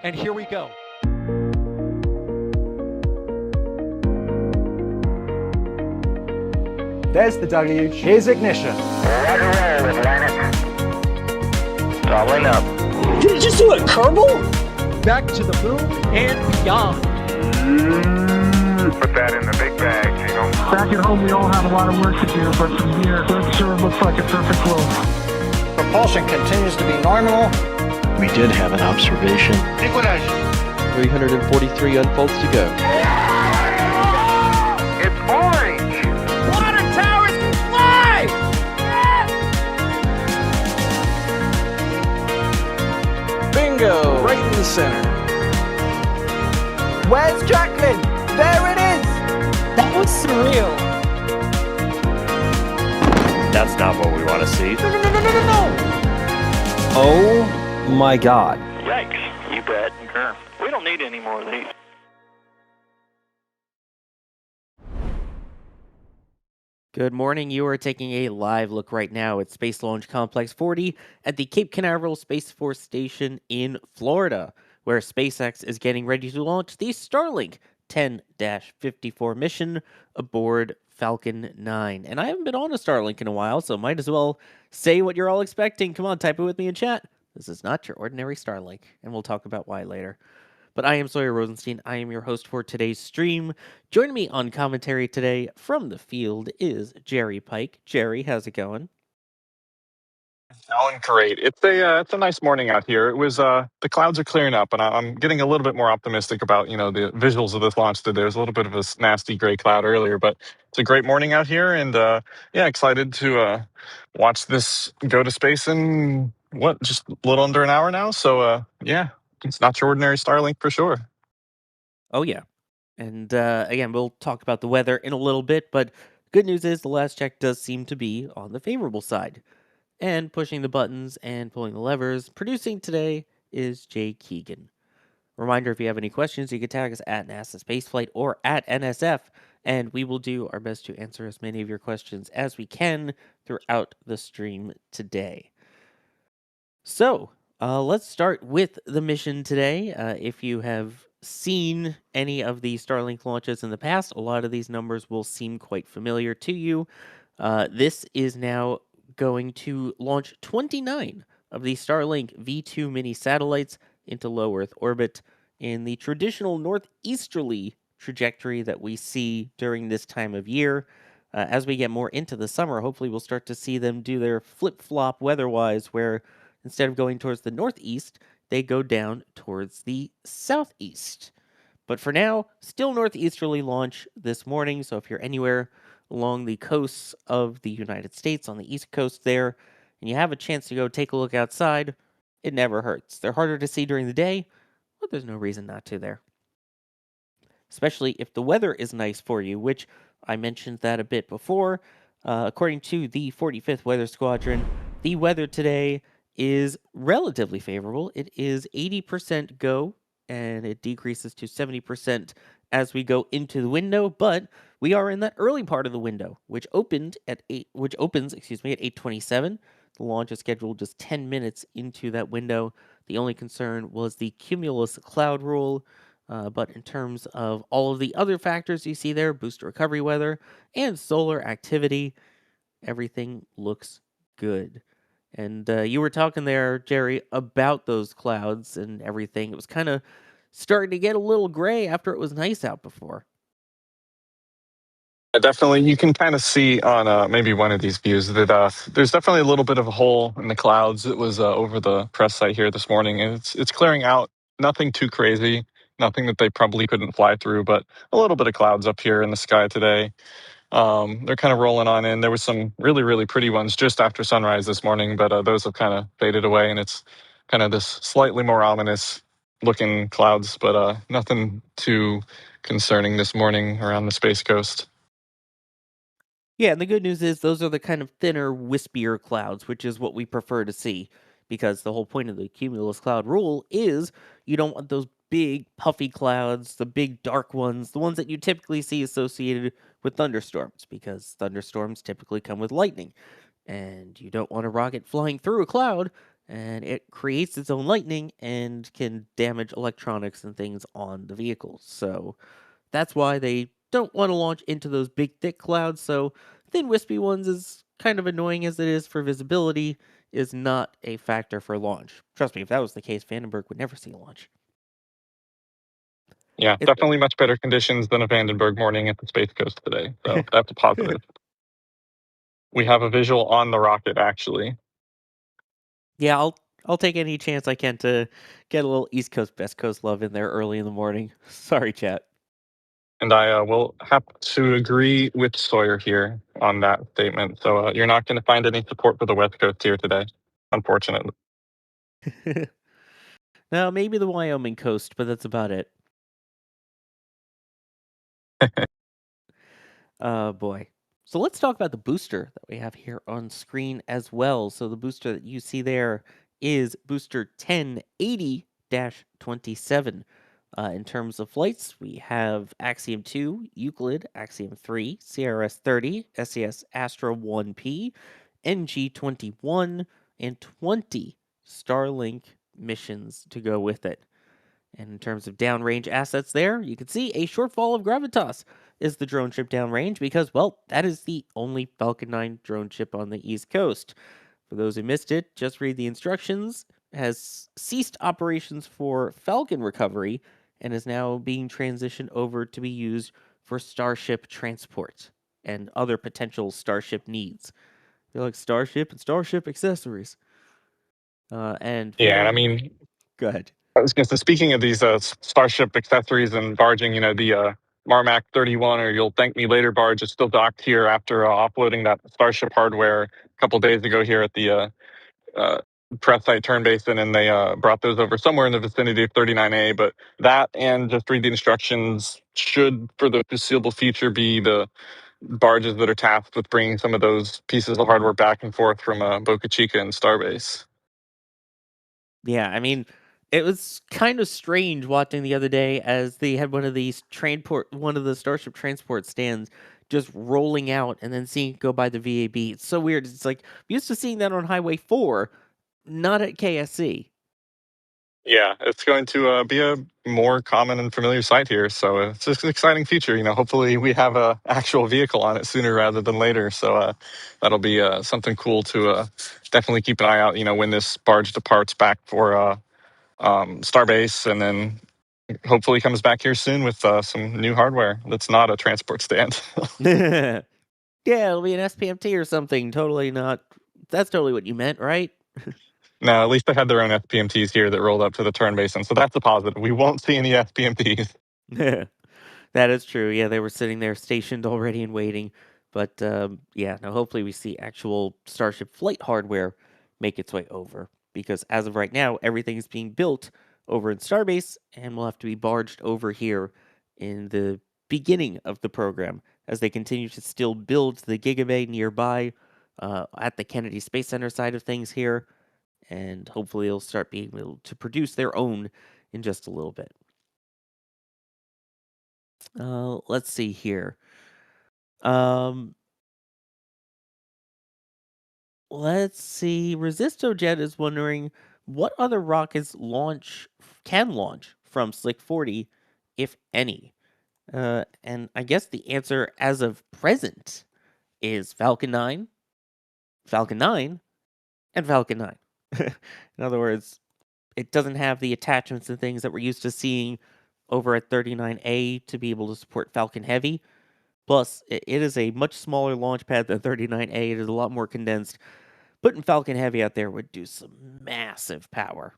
And here we go. There's the W. Here's ignition. Roger, roll, Atlantic. Doubling up. Did it just do a Kerbal? Back to the moon and beyond. Put that in the big bag, Gino. Back at home, we all have a lot of work to do, but from here, it sure looks like a perfect flow. Propulsion continues to be normal. We did have an observation. Equination. 343 unfolds to go. It's orange. Water towers can fly! Bingo! Right in the center. Where's Jacqueline? There it is! That was surreal. That's not what we want to see. No! Oh my god. Yikes. You bet. Sure. We don't need any more of these. Good morning. You are taking a live look right now at Space Launch Complex 40 at the Cape Canaveral Space Force Station in Florida, where SpaceX is getting ready to launch the Starlink 10-54 mission aboard Falcon 9. And I haven't been on a Starlink in a while, so might as well say what you're all expecting. Come on, type it with me in chat. This is not your ordinary Starlink, and we'll talk about why later. But I am Sawyer Rosenstein. I am your host for today's stream. Joining me on commentary today from the field is Jerry Pike. Jerry, how's it going? Alan, great. It's a nice morning out here. It was the clouds are clearing up, and I'm getting a little bit more optimistic about the visuals of this launch today. There was a little bit of a nasty gray cloud earlier, but it's a great morning out here, and excited to watch this go to space in just a little under an hour now. So it's not your ordinary Starlink for sure. Oh yeah, and again, we'll talk about the weather in a little bit, but good news is the last check does seem to be on the favorable side. And pushing the buttons and pulling the levers, producing today is Jay Keegan. Reminder, if you have any questions, you can tag us at NASA Spaceflight or at NSF, and we will do our best to answer as many of your questions as we can throughout the stream today. So, let's start with the mission today. If you have seen any of the Starlink launches in the past, a lot of these numbers will seem quite familiar to you. This is now going to launch 29 of the Starlink V2 mini satellites into low Earth orbit in the traditional northeasterly trajectory that we see during this time of year. As we get more into the summer, hopefully we'll start to see them do their flip-flop weather-wise, where instead of going towards the northeast, they go down towards the southeast. But for now, still northeasterly launch this morning, so if you're anywhere along the coasts of the United States, on the East Coast there, and you have a chance to go take a look outside, it never hurts. They're harder to see during the day, but there's no reason not to there. Especially if the weather is nice for you, which I mentioned that a bit before. According to the 45th Weather Squadron, the weather today is relatively favorable. It is 80% go, and it decreases to 70% as we go into the window, but we are in that early part of the window, which opens at 8:27. The launch is scheduled just 10 minutes into that window. The only concern was the cumulus cloud rule, but in terms of all of the other factors you see there, booster recovery weather and solar activity, everything looks good. And you were talking there, Jerry, about those clouds and everything. It was kind of starting to get a little gray after it was nice out before. Definitely, you can kind of see on maybe one of these views that there's definitely a little bit of a hole in the clouds. It was over the press site here this morning, and it's clearing out. Nothing too crazy, nothing that they probably couldn't fly through, but a little bit of clouds up here in the sky today. They're kind of rolling on in. There was some really, really pretty ones just after sunrise this morning, but those have kind of faded away, and it's kind of this slightly more ominous looking clouds, but nothing too concerning this morning around the Space Coast. Yeah, and the good news is those are the kind of thinner, wispier clouds, which is what we prefer to see, because the whole point of the cumulus cloud rule is you don't want those big, puffy clouds, the big, dark ones, the ones that you typically see associated with thunderstorms, because thunderstorms typically come with lightning, and you don't want a rocket flying through a cloud and it creates its own lightning and can damage electronics and things on the vehicles. So that's why they don't want to launch into those big, thick clouds. So thin, wispy ones, as kind of annoying as it is for visibility, is not a factor for launch. Trust me, if that was the case, Vandenberg would never see launch. Yeah, definitely much better conditions than a Vandenberg morning at the Space Coast today. So that's a positive. We have a visual on the rocket, actually. Yeah, I'll take any chance I can to get a little East Coast, West Coast love in there early in the morning. Sorry, chat. And I will have to agree with Sawyer here on that statement. So you're not going to find any support for the West Coast here today, unfortunately. Now, maybe the Wyoming coast, but that's about it. Boy. So let's talk about the booster that we have here on screen as well. So the booster that you see there is booster 1080-27. In terms of flights, we have Axiom 2, Euclid, Axiom 3, CRS 30, SES Astra 1P, NG 21, and 20 Starlink missions to go with it. And in terms of downrange assets there, you can see a Shortfall of Gravitas is the drone ship downrange because, well, that is the only Falcon 9 drone ship on the East Coast. For those who missed it, just read the instructions. Has ceased operations for Falcon recovery and is now being transitioned over to be used for Starship transport and other potential Starship needs. They're like Starship and Starship accessories. Yeah, I mean, Go ahead. I was going to say, speaking of these Starship accessories and barging, the Marmac 31 or You'll Thank Me Later barge is still docked here after offloading that Starship hardware a couple days ago here at the press site turn basin, and they brought those over somewhere in the vicinity of 39A. But that and just read the instructions should, for the foreseeable future, be the barges that are tasked with bringing some of those pieces of hardware back and forth from Boca Chica and Starbase. Yeah, I mean, it was kind of strange watching the other day as they had one of the Starship transport stands just rolling out and then seeing it go by the VAB. It's so weird. It's like I'm used to seeing that on Highway 4, not at KSC. Yeah, it's going to be a more common and familiar sight here. So it's just an exciting feature. Hopefully we have a actual vehicle on it sooner rather than later. So that'll be something cool to definitely keep an eye out. When this barge departs back for Starbase, and then hopefully comes back here soon with some new hardware that's not a transport stand. Yeah, it'll be an SPMT or something. Totally not. That's totally what you meant, right? No, at least they had their own SPMTs here that rolled up to the turn basin. So that's a positive. We won't see any SPMTs. That is true. Yeah, they were sitting there stationed already and waiting. But yeah, now hopefully we see actual Starship flight hardware make its way over. Because as of right now, everything's being built over in Starbase and will have to be barged over here in the beginning of the program as they continue to still build the Gigabay nearby at the Kennedy Space Center side of things here. And hopefully they'll start being able to produce their own in just a little bit. Let's see here. Let's see. Resistojet is wondering what other rockets can launch from Slick 40, if any. And I guess the answer as of present is Falcon 9, Falcon 9, and Falcon 9. In other words, it doesn't have the attachments and things that we're used to seeing over at 39A to be able to support Falcon Heavy. Plus, it is a much smaller launch pad than 39A. It is a lot more condensed. Putting Falcon Heavy out there would do some massive power.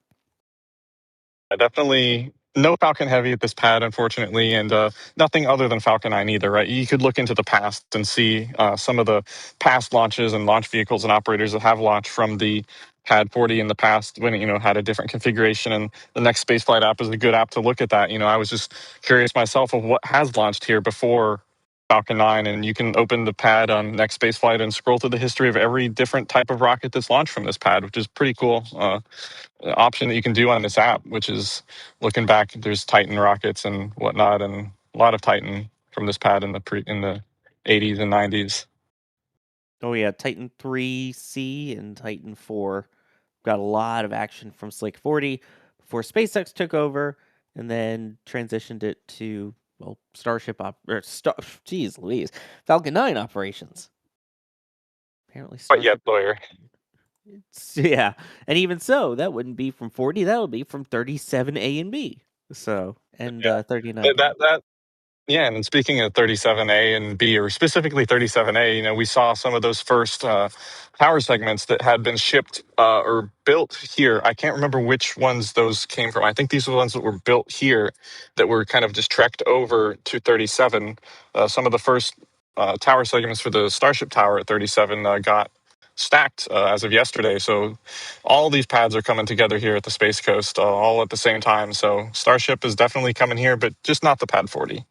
Definitely no Falcon Heavy at this pad, unfortunately, and nothing other than Falcon 9 either, right? You could look into the past and see some of the past launches and launch vehicles and operators that have launched from the Pad 40 in the past when it, had a different configuration, and the Next Spaceflight app is a good app to look at that. I was just curious myself of what has launched here before Falcon 9, and you can open the pad on Next Spaceflight and scroll through the history of every different type of rocket that's launched from this pad, which is pretty cool. Option that you can do on this app, which is looking back, there's Titan rockets and whatnot, and a lot of Titan from this pad in the 80s and 90s. Oh yeah, Titan 3C and Titan 4. got a lot of action from Slick 40 before SpaceX took over and then transitioned it to, well, geez Louise, Falcon 9 operations. Apparently, But yet, Starship. lawyer. Yeah, and even so, that wouldn't be from 40. That would be from 37A and B. So, and Yeah. 39. That Yeah, and speaking of 37A and B, or specifically 37A, we saw some of those first power segments that had been shipped or built here. I can't remember which ones those came from. I think these are the ones that were built here that were kind of just trekked over to 37. Some of the first tower segments for the Starship Tower at 37 got stacked as of yesterday. So all these pads are coming together here at the Space Coast all at the same time. So Starship is definitely coming here, but just not the Pad 40.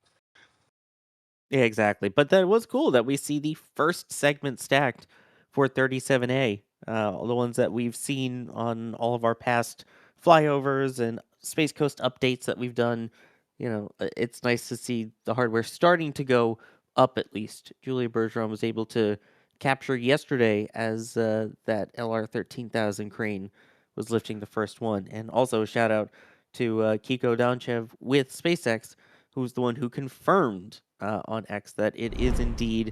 Yeah, exactly. But that was cool that we see the first segment stacked for 37A. The ones that we've seen on all of our past flyovers and Space Coast updates that we've done. It's nice to see the hardware starting to go up at least. Julia Bergeron was able to capture yesterday as that LR 13,000 crane was lifting the first one. And also a shout out to Kiko Donchev with SpaceX, who's the one who confirmed on X that it is indeed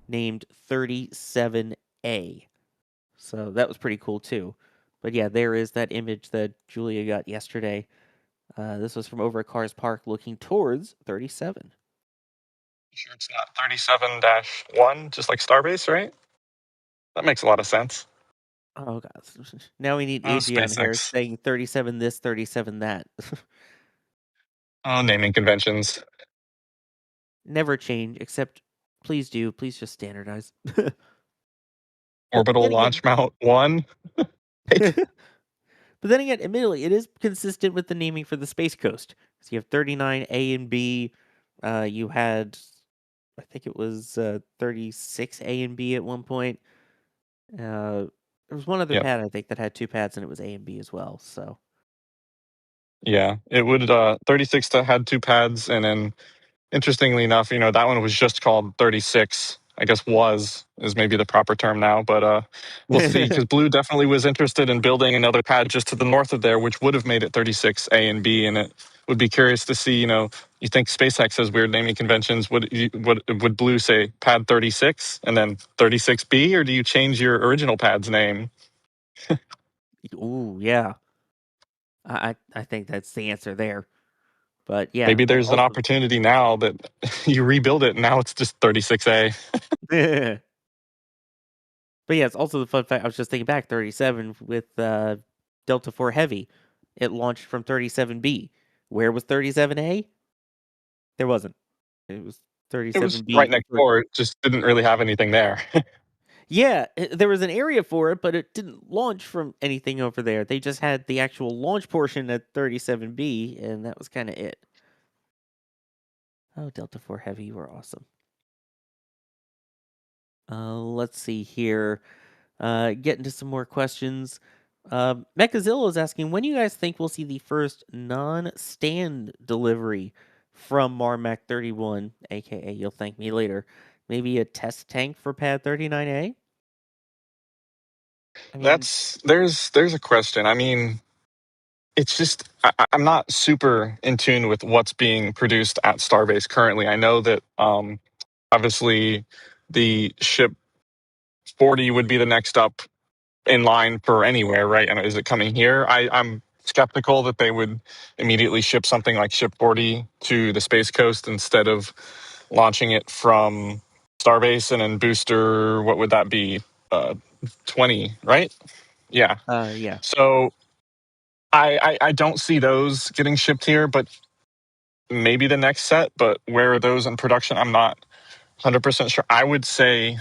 named 37A. So that was pretty cool too. But yeah, there is that image that Julia got yesterday. This was from over at Cars Park looking towards 37. Sure it's not 37-1, just like Starbase, right? That makes a lot of sense. Oh, God. Now we need Oh, AG on here SpaceX. saying 37 this, 37 that. Oh, naming conventions. Never change, except please do. Please just standardize. But Orbital then Launch again, Mount 1. But then again, admittedly, it is consistent with the naming for the Space Coast. So you have 39A and B. You had, I think it was 36A and B at one point. There was one other Yep. pad, I think, that had two pads, and it was A and B as well. So Yeah, it would 36 that had two pads, and then interestingly enough, that one was just called 36. I guess is maybe the proper term now, but we'll see. Because Blue definitely was interested in building another pad just to the north of there, which would have made it 36A and B. And it would be curious to see. You think SpaceX has weird naming conventions? Would Blue say pad 36 and then 36B, or do you change your original pad's name? ooh, yeah. I think that's the answer there. But yeah, Maybe there's an also. opportunity now that you rebuild it, and now it's just 36A. But yeah, it's also the fun fact. I was just thinking back, 37 with Delta 4 Heavy. It launched from 37B. Where was 37A? There wasn't. It was It was 37B. right next door. It just didn't really have anything there. Yeah, there was an area for it, but it didn't launch from anything over there. They just had the actual launch portion at 37B, and that was kind of it. Oh, Delta 4 Heavy, you were awesome. Let's see here. Get into some more questions. Mechazilla is asking, when do you guys think we'll see the first non-stand delivery from Marmac 31, aka you'll thank me later? Maybe a test tank for Pad 39A? I mean, There's a question. I mean, it's just I'm not super in tune with what's being produced at Starbase currently. I know that obviously the ship 40 would be the next up in line for anywhere, right? And is it coming here? I'm skeptical that they would immediately ship something like ship 40 to the Space Coast instead of launching it from Starbase and then booster. What would that be? 20, right? Yeah. yeah. So I don't see those getting shipped here, but maybe the next set. But where are those in production? I'm not 100% sure. I would say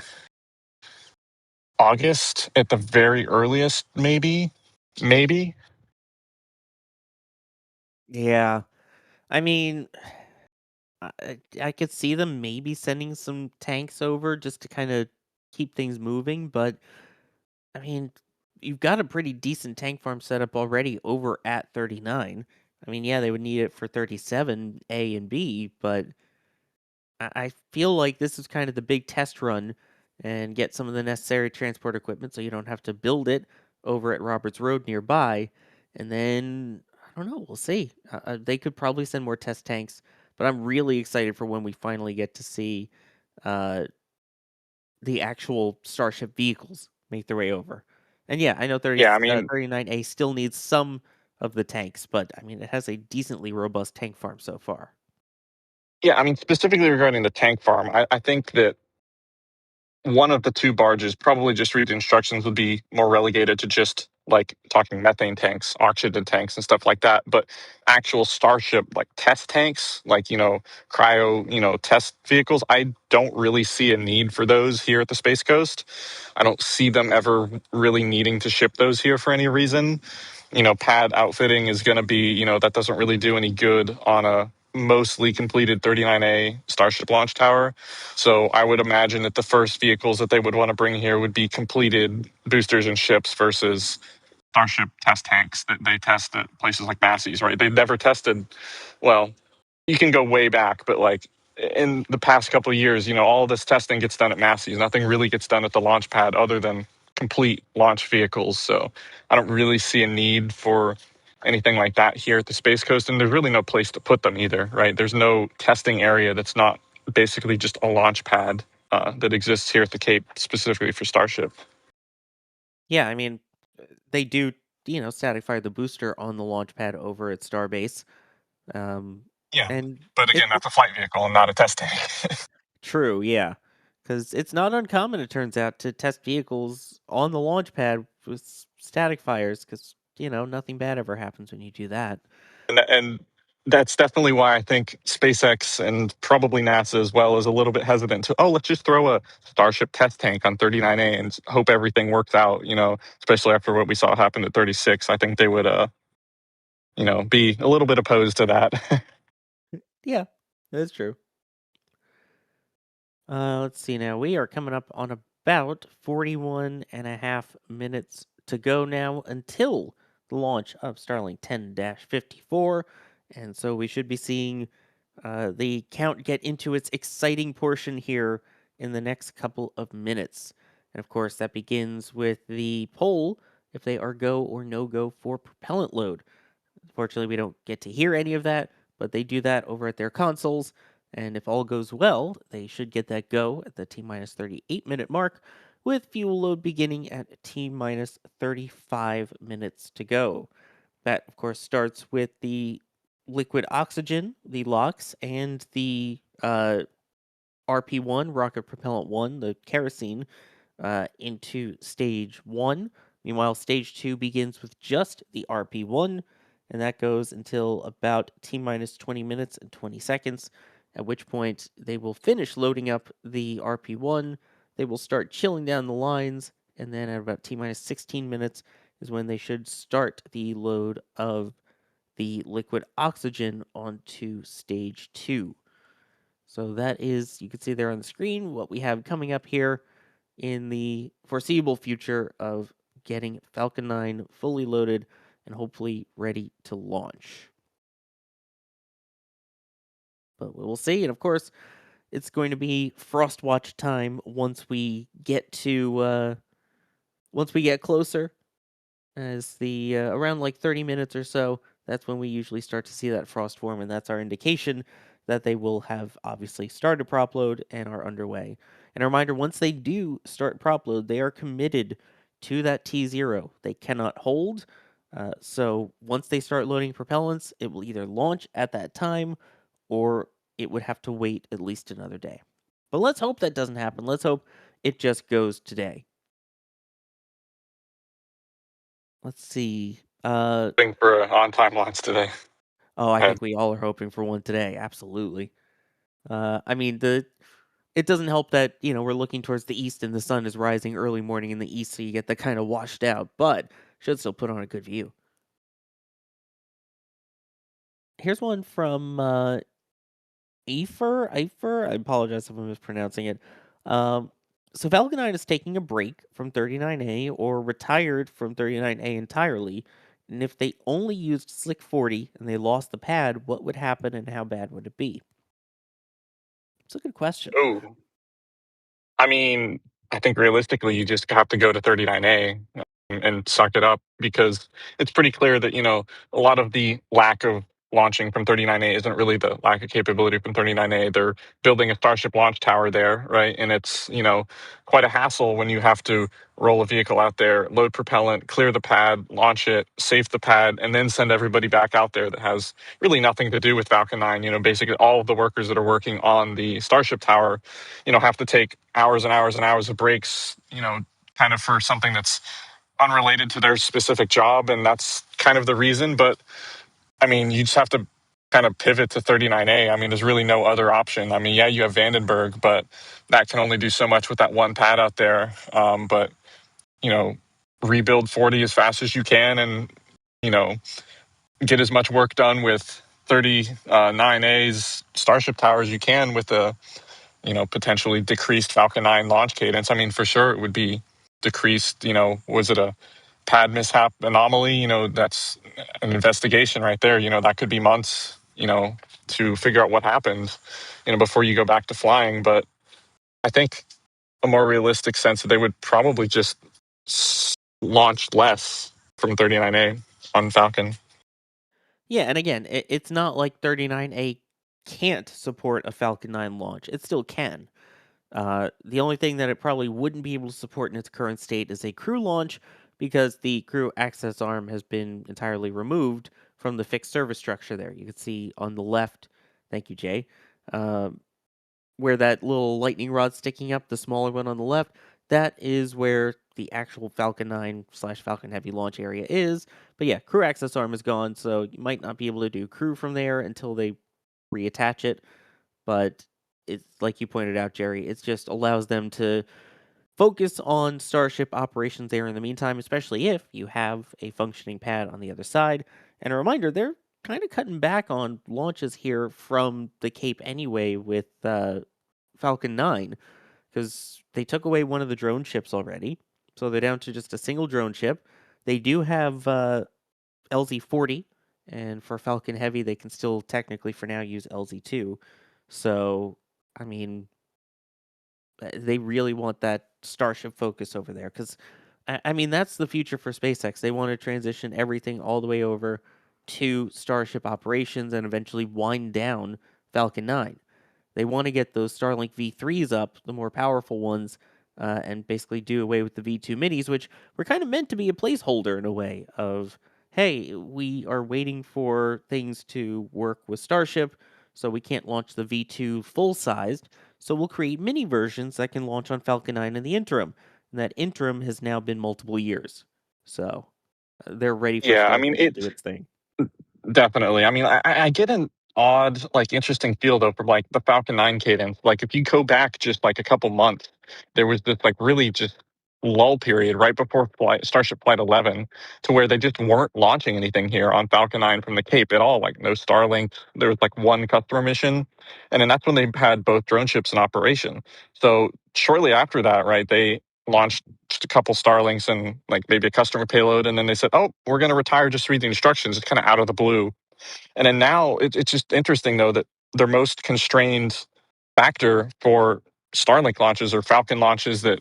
August at the very earliest, maybe. Maybe. Yeah. I mean, I could see them maybe sending some tanks over just to kind of keep things moving, but I mean, you've got a pretty decent tank farm setup already over at 39. I mean, yeah, they would need it for 37 A and B, but I feel like this is kind of the big test run and get some of the necessary transport equipment so you don't have to build it over at Roberts Road nearby, and then I don't know. We'll see. They could probably send more test tanks, but I'm really excited for when we finally get to see uh, the actual Starship vehicles make their way over. And yeah, I know Yeah, I mean, 39A still needs some of the tanks, but I mean, it has a decently robust tank farm so far. yeah, I mean, specifically regarding the tank farm, I think that one of the two barges, probably just read the instructions, would be more relegated to just like talking methane tanks, oxygen tanks, and stuff like that. But actual Starship like test tanks, like cryo, test vehicles, I don't really see a need for those here at the Space Coast. I don't see them ever really needing to ship those here for any reason. Pad outfitting is going to be, that doesn't really do any good on a mostly completed 39A Starship launch tower. So I would imagine that the first vehicles that they would want to bring here would be completed boosters and ships versus Starship test tanks that they test at places like Massey's, right? They've never tested, well, you can go way back, but like in the past couple of years, all of this testing gets done at Massey's. Nothing really gets done at the launch pad other than complete launch vehicles. So I don't really see a need for anything like that here at the Space Coast. And there's really no place to put them either, right? There's no testing area that's not basically just a launch pad that exists here at the Cape specifically for Starship. Yeah, I mean, they do, static fire the booster on the launch pad over at Starbase. Um, Yeah. and But again, that's a flight vehicle and not a test tank. true, yeah. Because it's not uncommon, it turns out, to test vehicles on the launch pad with static fires, because, nothing bad ever happens when you do that. And that's definitely why I think SpaceX and probably NASA as well is a little bit hesitant to, let's just throw a Starship test tank on 39A and hope everything works out, especially after what we saw happen at 36. I think they would, be a little bit opposed to that. Yeah, that's true. Let's see now. We are coming up on about 41 and a half minutes to go now until the launch of Starlink 10-54. And so we should be seeing the count get into its exciting portion here in the next couple of minutes. And of course, that begins with the poll if they are go or no go for propellant load. Unfortunately, we don't get to hear any of that, but they do that over at their consoles. And if all goes well, they should get that go at the T minus 38-minute mark, with fuel load beginning at T minus 35 minutes to go. That, of course, starts with the liquid oxygen, the LOX, and the RP1, rocket propellant 1, the kerosene, into stage 1. Meanwhile, stage 2 begins with just the RP1, and that goes until about T minus 20 minutes and 20 seconds, at which point they will finish loading up the RP1. They will start chilling down the lines, and then at about T minus 16 minutes is when they should start the load of the liquid oxygen onto stage 2. So that is, you can see there on the screen, what we have coming up here in the foreseeable future of getting Falcon 9 fully loaded and hopefully ready to launch. But we will see. And of course, it's going to be Frostwatch time once we get to once we get closer. As the around like 30 minutes or so, that's when we usually start to see that frost form, and that's our indication that they will have obviously started prop load and are underway. And a reminder, once they do start prop load, they are committed to that T0. They cannot hold. So once they start loading propellants, it will either launch at that time or it would have to wait at least another day. But let's hope that doesn't happen. Let's hope it just goes today. Let's see. Hoping for an on-time launch today. Oh, I think we all are hoping for one today. Absolutely. I mean, it doesn't help that, we're looking towards the east and the sun is rising early morning in the east, so you get that kind of washed out, but should still put on a good view. Here's one from Eifer. I apologize if I'm mispronouncing it. So Falcon 9 is taking a break from 39A or retired from 39A entirely. And if they only used Slick 40 and they lost the pad, what would happen and how bad would it be? It's a good question. Oh, I mean, I think realistically, you just have to go to 39A. and suck it up, because it's pretty clear that, a lot of the lack of launching from 39A isn't really the lack of capability from 39A. They're building a Starship launch tower there, right? And it's, quite a hassle when you have to roll a vehicle out there, load propellant, clear the pad, launch it, safe the pad, and then send everybody back out there that has really nothing to do with Falcon 9. Basically all of the workers that are working on the Starship tower, have to take hours and hours and hours of breaks, kind of for something that's unrelated to their specific job, and that's kind of the reason. But I mean, you just have to kind of pivot to 39A. I mean, there's really no other option. I mean, yeah, you have Vandenberg, but that can only do so much with that one pad out there. But rebuild 40 as fast as you can, and get as much work done with 39A's Starship tower as you can with the potentially decreased Falcon 9 launch cadence. I mean, for sure it would be decreased. Was it a pad mishap anomaly? That's an investigation right there. That could be months, to figure out what happened, before you go back to flying. But I think a more realistic sense that they would probably just launch less from 39A on Falcon. Yeah, and again, it's not like 39A can't support a Falcon 9 launch. It still can. The only thing that it probably wouldn't be able to support in its current state is a crew launch, because the crew access arm has been entirely removed from the fixed service structure there. You can see on the left, thank you, Jay, uh, where that little lightning rod sticking up, the smaller one on the left, that is where the actual Falcon 9/Falcon Heavy launch area is. But yeah, crew access arm is gone, so you might not be able to do crew from there until they reattach it. But it's like you pointed out, Jerry, it just allows them to focus on Starship operations there in the meantime, especially if you have a functioning pad on the other side. And a reminder, they're kind of cutting back on launches here from the Cape anyway with Falcon 9, because they took away one of the drone ships already. So they're down to just a single drone ship. They do have LZ-40, and for Falcon Heavy, they can still technically for now use LZ-2. So, I mean, they really want that Starship focus over there, because, I mean, that's the future for SpaceX. They want to transition everything all the way over to Starship operations and eventually wind down Falcon 9. They want to get those Starlink V3s up, the more powerful ones, and basically do away with the V2 minis, which were kind of meant to be a placeholder in a way of, hey, we are waiting for things to work with Starship, so we can't launch the V2 full-sized, so we'll create mini versions that can launch on Falcon 9 in the interim. And that interim has now been multiple years. So they're ready for Yeah, I mean, Starship to do its thing. definitely. I mean, I get an odd, interesting feel though from like the Falcon 9 cadence. Like if you go back just like a couple months, there was this like really just lull period right before Starship Flight 11, to where they just weren't launching anything here on Falcon 9 from the Cape at all. Like no Starlink. There was like one customer mission, and then that's when they had both drone ships in operation. So shortly after that, right, they launched just a couple Starlinks and like maybe a customer payload, and then they said, "Oh, we're going to retire. Just read the instructions." It's kind of out of the blue. And then now it's just interesting though that their most constrained factor for Starlink launches or Falcon launches that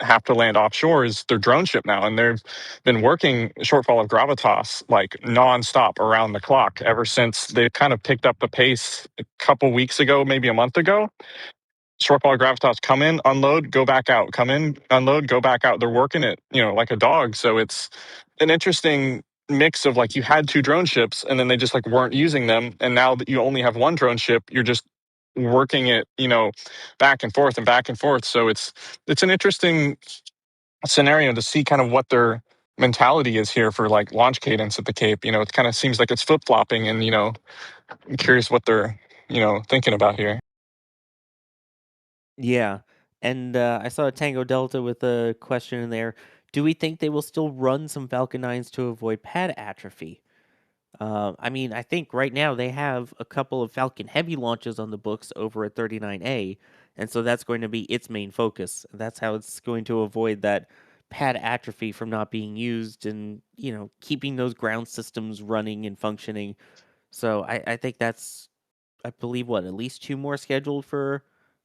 have to land offshore is their drone ship now, and they've been working Shortfall of Gravitas like nonstop around the clock ever since they kind of picked up the pace a couple weeks ago, maybe a month ago. Shortfall Gravitas come in, unload, go back out, come in, unload, go back out. They're working it, like a dog. So it's an interesting mix of like you had two drone ships and then they just like weren't using them. And now that you only have one drone ship, you're just working it, back and forth and back and forth. So it's an interesting scenario to see kind of what their mentality is here for like launch cadence at the Cape. It kind of seems like it's flip flopping, and I'm curious what they're, thinking about here. Yeah. And I saw a Tango Delta with a question in there. Do we think they will still run some Falcon 9s to avoid pad atrophy? I mean, I think right now they have a couple of Falcon Heavy launches on the books over at 39A, and so that's going to be its main focus. That's how it's going to avoid that pad atrophy from not being used and, keeping those ground systems running and functioning. So I think that's, I believe, what, at least two more scheduled for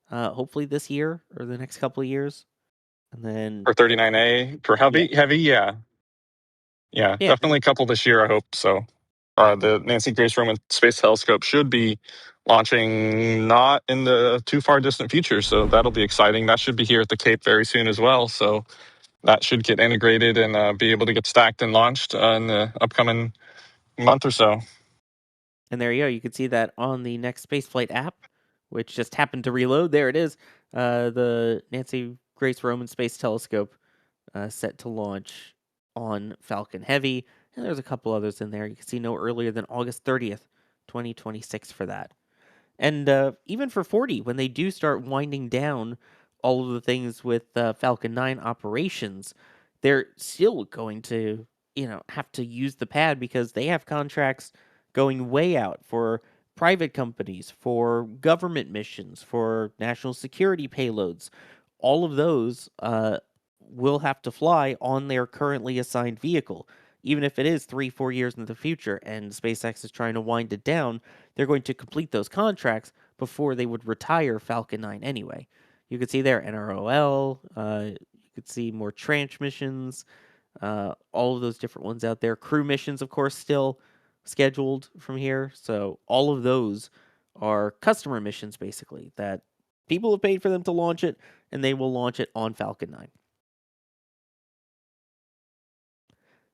hopefully this year or the next couple of years. And then, For 39A for heavy, yeah. yeah. Yeah, Yeah. definitely a couple this year, I hope. So the Nancy Grace Roman Space Telescope should be launching not in the too far distant future. So that'll be exciting. That should be here at the Cape very soon as well. So that should get integrated and be able to get stacked and launched in the upcoming month or so. And there you go. You can see that on the next spaceflight app, which just happened to reload. There it is. The Nancy Grace Roman Space Telescope set to launch on Falcon Heavy. And there's a couple others in there. You can see no earlier than August 30th, 2026 for that. And even for 40, when they do start winding down all of the things with Falcon 9 operations, they're still going to, have to use the pad because they have contracts going way out for private companies, for government missions, for national security payloads. All of those will have to fly on their currently assigned vehicle. Even if it is 3-4 years in the future and SpaceX is trying to wind it down, they're going to complete those contracts before they would retire Falcon 9 anyway. You could see there NROL, you could see more tranche missions, all of those different ones out there. Crew missions, of course, still scheduled from here. So all of those are customer missions, basically, that people have paid for them to launch it, and they will launch it on Falcon 9.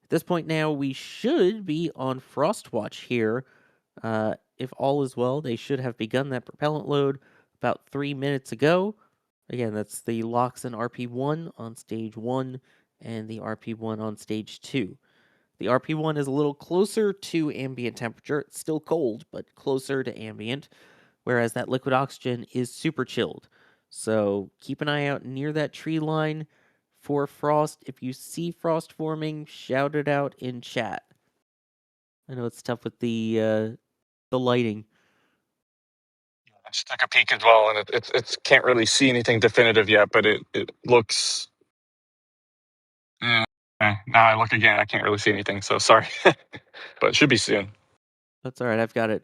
At this point now, we should be on Frostwatch here. If all is well, they should have begun that propellant load about 3 minutes ago. Again, that's the LOX and RP1 on stage 1 and the RP1 on stage 2. The RP1 is a little closer to ambient temperature. It's still cold, but closer to ambient, whereas that liquid oxygen is super chilled. So keep an eye out near that tree line for frost. If you see frost forming, shout it out in chat. I know it's tough with the lighting. I just took a peek as well, and it can't really see anything definitive yet, but it looks. Now I look again, I can't really see anything. So sorry, but it should be soon. That's all right. I've got it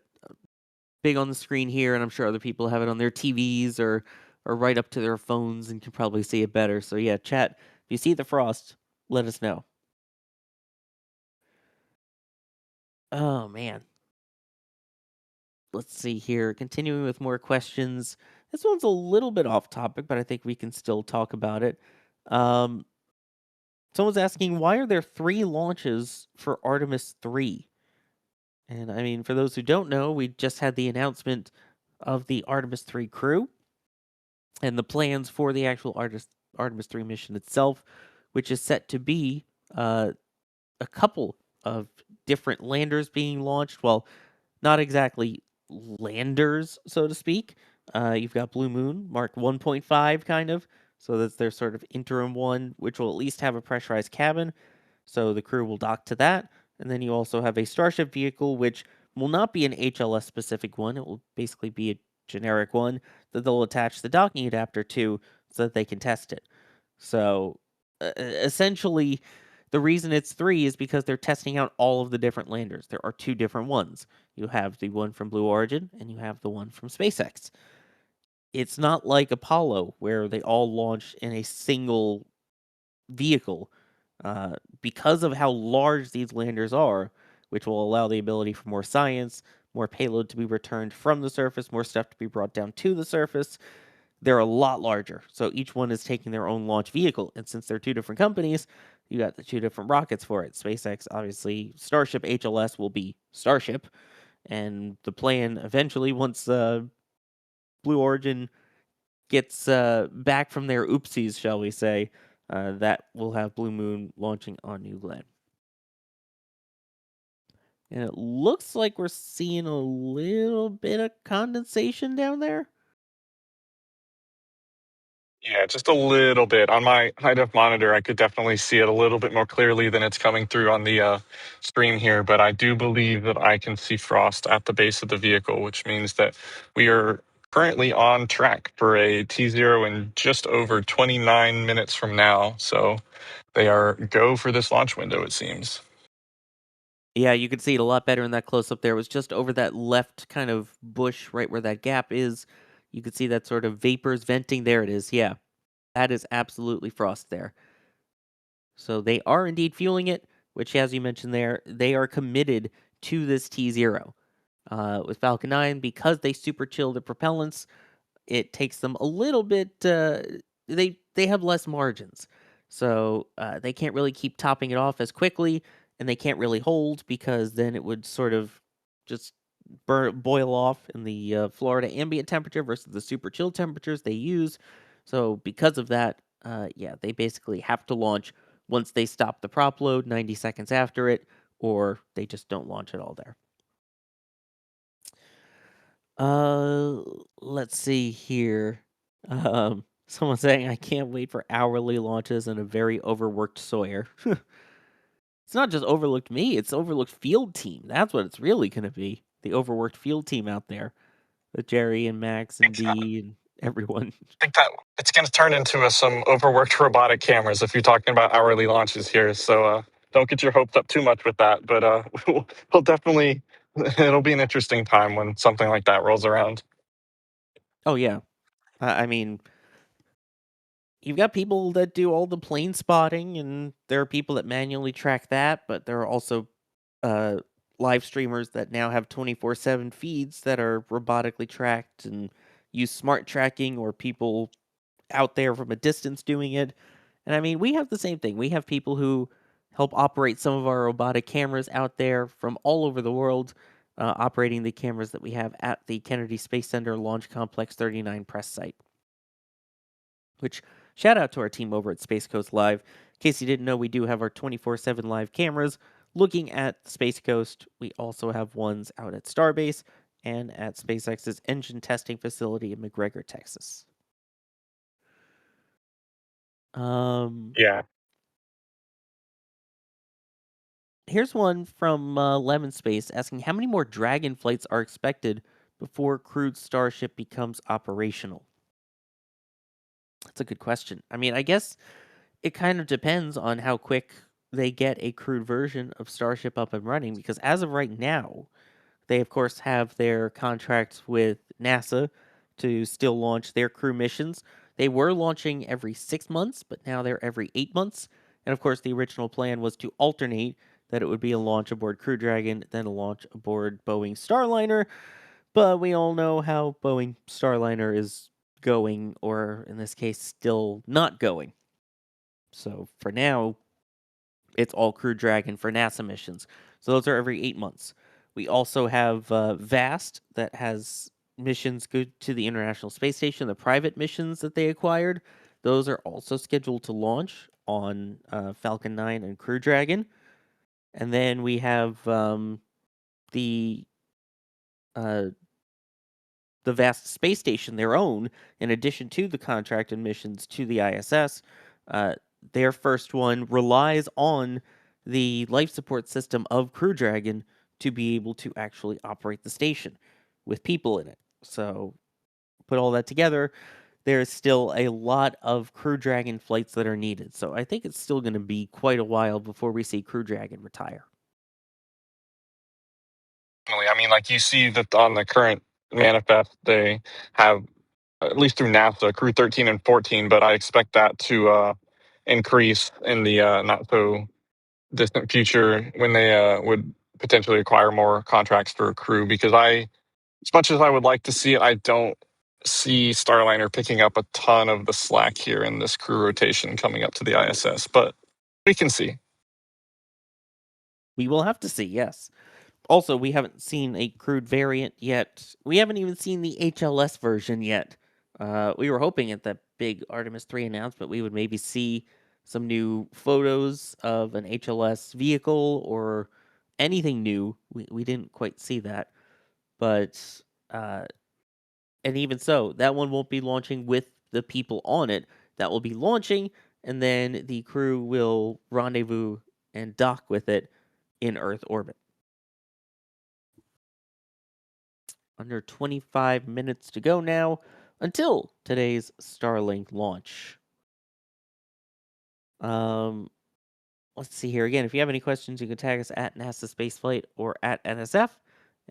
big on the screen here, and I'm sure other people have it on their TVs or right up to their phones and can probably see it better. So yeah, chat. If you see the frost, let us know. Oh man. Let's see here. Continuing with more questions. This one's a little bit off topic, but I think we can still talk about it. Someone's asking, why are there 3 launches for Artemis 3? And I mean, for those who don't know, we just had the announcement of the Artemis 3 crew and the plans for the actual Artemis 3 mission itself, which is set to be a couple of different landers being launched. Well, not exactly landers, so to speak. You've got Blue Moon, marked 1.5, kind of. So that's their sort of interim one, which will at least have a pressurized cabin. So the crew will dock to that. And then you also have a Starship vehicle, which will not be an HLS specific one. It will basically be a generic one that they'll attach the docking adapter to so that they can test it. So essentially, the reason it's 3 is because they're testing out all of the different landers. There are 2 different ones. You have the one from Blue Origin, and you have the one from SpaceX. It's not like Apollo, where they all launch in a single vehicle. Because of how large these landers are, which will allow the ability for more science, more payload to be returned from the surface, more stuff to be brought down to the surface, they're a lot larger. So each one is taking their own launch vehicle. And since they're 2 different companies, you got the 2 different rockets for it. SpaceX, obviously, Starship HLS will be Starship. And the plan eventually, once Blue Origin gets back from their oopsies, shall we say, that will have Blue Moon launching on Euclid. And it looks like we're seeing a little bit of condensation down there. Yeah, just a little bit. On my high-def monitor, I could definitely see it a little bit more clearly than it's coming through on the screen here, but I do believe that I can see frost at the base of the vehicle, which means that we are currently on track for a T0 in just over 29 minutes from now. So they are go for this launch window, it seems. Yeah, you could see it a lot better in that close-up there. It was just over that left kind of bush right where that gap is. You could see that sort of vapors venting. There it is, yeah. That is absolutely frost there. So they are indeed fueling it. which, as you mentioned there, they are committed to this T0. With Falcon 9, because they super chill the propellants, it takes them a little bit. They have less margins, so they can't really keep topping it off as quickly, and they can't really hold because then it would sort of just boil off in the Florida ambient temperature versus the super chill temperatures they use. So because of that, yeah, they basically have to launch once they stop the prop load 90 seconds after it, or they just don't launch at all there. Uh, let's see here. Someone saying I can't wait for hourly launches and a very overworked Sawyer. It's not just overlooked me; it's overlooked field team. That's what it's really going to be. The overworked field team out there with Jerry and Max and D and everyone. I think that it's going to turn into some overworked robotic cameras if you're talking about hourly launches here. So don't get your hopes up too much with that. But we'll definitely, it'll be an interesting time when something like that rolls around. Oh yeah, I mean, you've got people that do all the plane spotting, and there are people that manually track that. But there are also uh, live streamers that now have 24/7 feeds that are robotically tracked and use smart tracking, or people out there from a distance doing it. And I mean, we have the same thing. We have people who help operate some of our robotic cameras out there from all over the world, operating the cameras that we have at the Kennedy Space Center Launch Complex 39 press site. Which, shout out to our team over at Space Coast Live. In case you didn't know, we do have our 24/7 live cameras looking at Space Coast. We also have ones out at Starbase and at SpaceX's engine testing facility in McGregor, Texas. Yeah. Here's one from Lemon Space asking how many more Dragon flights are expected before crewed Starship becomes operational? That's a good question. I mean, I guess it kind of depends on how quick they get a crewed version of Starship up and running, because as of right now, they of course have their contracts with NASA to still launch their crew missions. They were launching every 6 months, but now they're every 8 months. And of course, the original plan was to alternate, that it would be a launch aboard Crew Dragon, then a launch aboard Boeing Starliner. But we all know how Boeing Starliner is going, or in this case, still not going. So for now, it's all Crew Dragon for NASA missions. So those are every 8 months. We also have VAST that has missions go to the International Space Station, the private missions that they acquired. Those are also scheduled to launch on Falcon 9 and Crew Dragon. And then we have the vast space station, their own, in addition to the contract and missions to the ISS. Their first one relies on the life support system of Crew Dragon to be able to actually operate the station with people in it. So, put all that together, there's still a lot of Crew Dragon flights that are needed. So, I think it's still going to be quite a while before we see Crew Dragon retire. I mean, like you see that on the current manifest, they have, at least through NASA, Crew 13 and 14, but I expect that to increase in the not so distant future when they would potentially acquire more contracts for crew. Because as much as I would like to see it, I don't see Starliner picking up a ton of the slack here in this crew rotation coming up to the ISS, but we can see. We will have to see, yes. Also, we haven't seen a crewed variant yet. We haven't even seen the HLS version yet. We were hoping at the big Artemis 3 announcement we would maybe see some new photos of an HLS vehicle or anything new. We didn't quite see that. But, and even so, that one won't be launching with the people on it. That will be launching, and then the crew will rendezvous and dock with it in Earth orbit. Under 25 minutes to go now until today's Starlink launch. Let's see here again. If you have any questions, you can tag us at NASA Spaceflight or at NSF,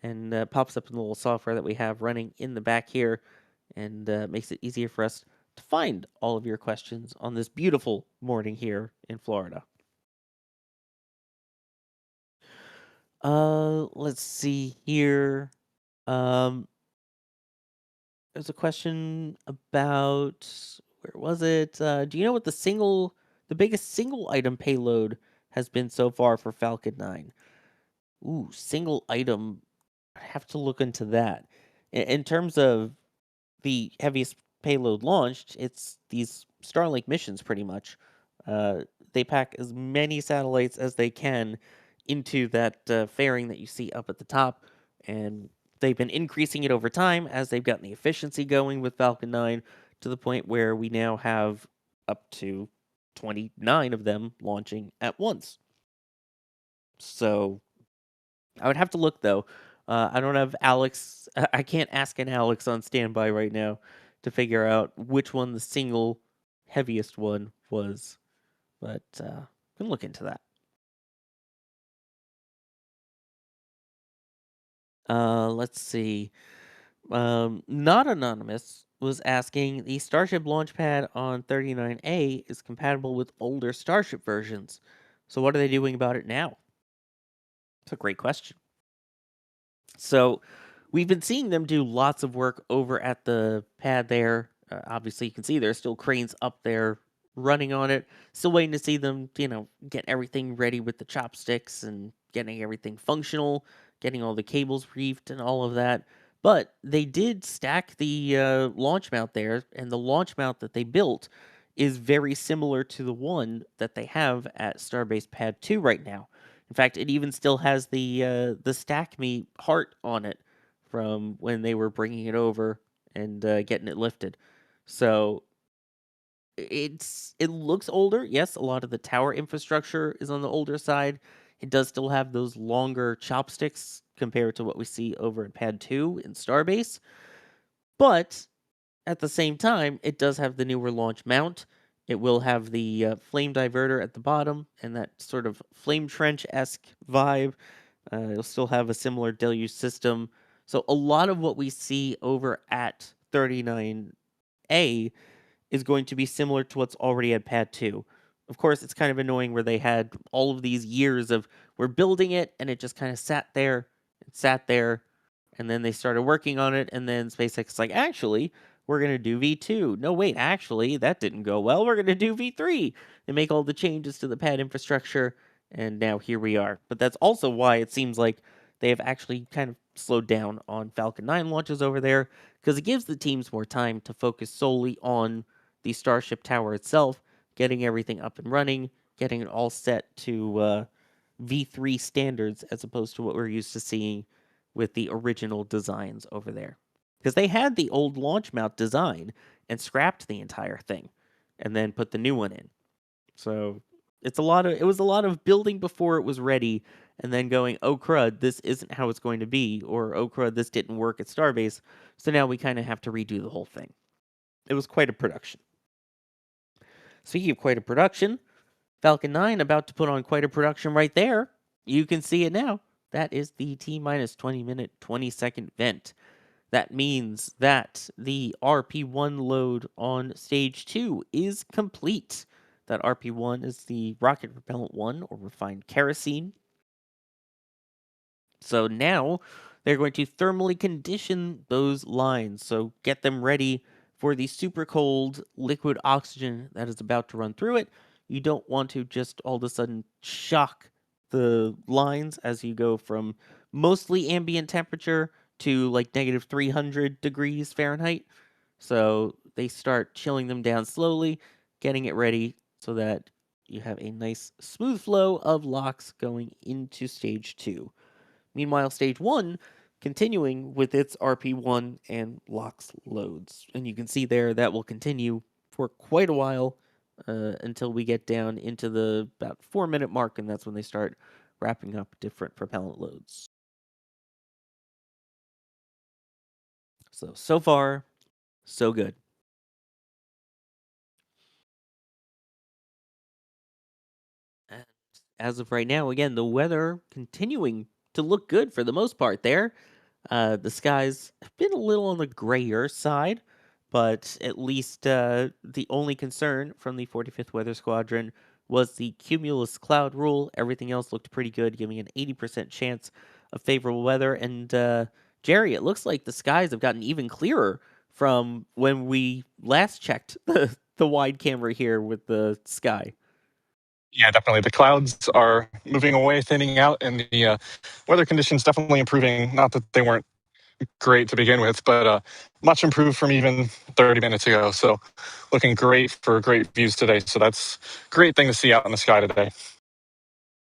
and pops up in the little software that we have running in the back here, and makes it easier for us to find all of your questions on this beautiful morning here in Florida. Let's see here. Um, there's a question about where was it? Do you know what the biggest single item payload has been so far for Falcon 9? Ooh, single item. I have to look into that. In terms of the heaviest payload launched, it's these Starlink missions pretty much. Uh, they pack as many satellites as they can into that fairing that you see up at the top, and they've been increasing it over time as they've gotten the efficiency going with Falcon 9 to the point where we now have up to 29 of them launching at once. So I would have to look though. I don't have Alex. I can't ask an Alex on standby right now to figure out which one the single heaviest one was, but can look into that. Let's see. Not anonymous was asking the Starship Launchpad on 39A is compatible with older Starship versions. So what are they doing about it now? It's a great question. So we've been seeing them do lots of work over at the pad there. Obviously, you can see there's still cranes up there running on it. Still waiting to see them, get everything ready with the chopsticks and getting everything functional, getting all the cables reefed and all of that. But they did stack the launch mount there, and the launch mount that they built is very similar to the one that they have at Starbase Pad 2 right now. In fact, it even still has the Stack Me heart on it from when they were bringing it over and getting it lifted. So it looks older. Yes, a lot of the tower infrastructure is on the older side. It does still have those longer chopsticks compared to what we see over in Pad 2 in Starbase. But at the same time, it does have the newer launch mount. It will have the flame diverter at the bottom and that sort of flame trench-esque vibe. It'll still have a similar deluge system. So a lot of what we see over at 39A is going to be similar to what's already at Pad 2. Of course, it's kind of annoying where they had all of these years of we're building it and it just kind of sat there and sat there, and then they started working on it, and then SpaceX is like, actually, we're going to do V2. No, wait, actually, that didn't go well. We're going to do V3. They make all the changes to the pad infrastructure, and now here we are. But that's also why it seems like they have actually kind of slowed down on Falcon 9 launches over there, because it gives the teams more time to focus solely on the Starship Tower itself, getting everything up and running, getting it all set to V3 standards as opposed to what we're used to seeing with the original designs over there. Because they had the old launch mount design and scrapped the entire thing and then put the new one in. So it was a lot of building before it was ready and then going, oh crud, this isn't how it's going to be, or oh crud, this didn't work at Starbase. So now we kind of have to redo the whole thing. It was quite a production. Speaking of quite a production, Falcon 9 about to put on quite a production right there. You can see it now. That is the T-minus 20 minute, 20 second vent. That means that the RP1 load on stage 2 is complete. That RP1 is the rocket propellant 1, or refined kerosene. So now they're going to thermally condition those lines. So get them ready for the super cold liquid oxygen that is about to run through it. You don't want to just all of a sudden shock the lines as you go from mostly ambient temperature to like negative 300 degrees Fahrenheit. So they start chilling them down slowly, getting it ready so that you have a nice smooth flow of LOX going into stage 2. Meanwhile, stage 1 continuing with its RP1 and LOX loads. And you can see there that will continue for quite a while until we get down into the about 4-minute mark, and that's when they start wrapping up different propellant loads. So far, so good. And as of right now, again, the weather continuing to look good for the most part there. The skies have been a little on the grayer side, but at least the only concern from the 45th Weather Squadron was the cumulus cloud rule. Everything else looked pretty good, giving an 80% chance of favorable weather. And Jerry, it looks like the skies have gotten even clearer from when we last checked the wide camera here with the sky. Yeah, definitely. The clouds are moving away, thinning out, and the weather conditions definitely improving. Not that they weren't great to begin with, but much improved from even 30 minutes ago. So looking great for great views today. So that's a great thing to see out in the sky today.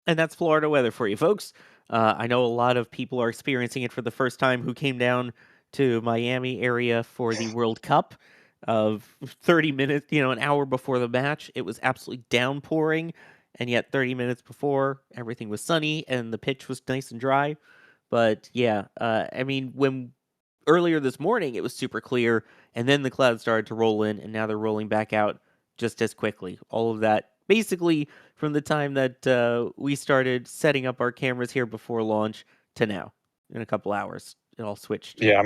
And that's Florida weather for you, folks. I know a lot of people are experiencing it for the first time who came down to Miami area for the World Cup of 30 minutes, an hour before the match. It was absolutely downpouring. And yet 30 minutes before, everything was sunny and the pitch was nice and dry. But yeah, when earlier this morning it was super clear, and then the clouds started to roll in, and now they're rolling back out just as quickly. All of that basically from the time that we started setting up our cameras here before launch to now. In a couple hours, it all switched. Yeah,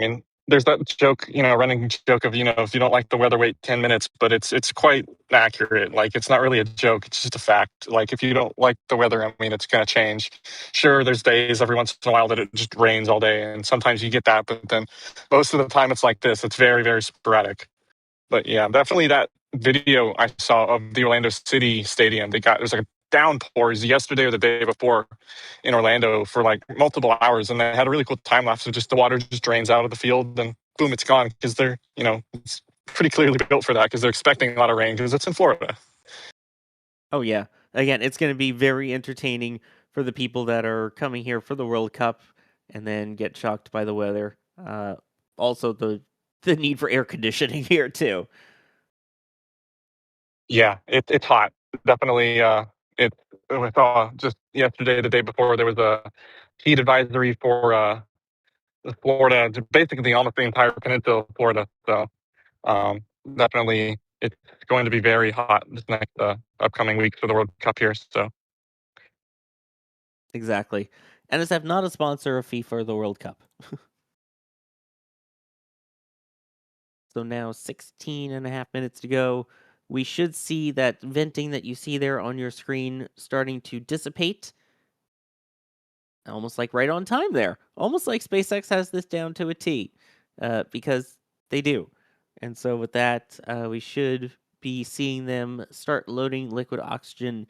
there's that joke, running joke of, if you don't like the weather, wait 10 minutes, but it's quite accurate. Like, it's not really a joke, it's just a fact. Like, if you don't like the weather, it's going to change. Sure, there's days every once in a while that it just rains all day, and sometimes you get that, but then most of the time it's like this. It's very, very sporadic. But yeah, definitely that video I saw of the Orlando City Stadium, there's like downpours yesterday or the day before in Orlando for like multiple hours, and they had a really cool time lapse of just the water just drains out of the field and boom, it's gone, because they're it's pretty clearly built for that, because they're expecting a lot of rain because it's in Florida. Oh yeah, again, it's going to be very entertaining for the people that are coming here for the World Cup and then get shocked by the weather. Also the need for air conditioning here too. Yeah, it's hot. Definitely. We saw just yesterday, the day before, there was a heat advisory for Florida, basically almost the entire peninsula of Florida. So definitely, it's going to be very hot this next upcoming weeks for the World Cup here. So Exactly. NSF not a sponsor of FIFA or the World Cup. So now 16 and a half minutes to go. We should see that venting that you see there on your screen starting to dissipate. Almost like right on time there. Almost like SpaceX has this down to a T, because they do. And so with that, we should be seeing them start loading liquid oxygen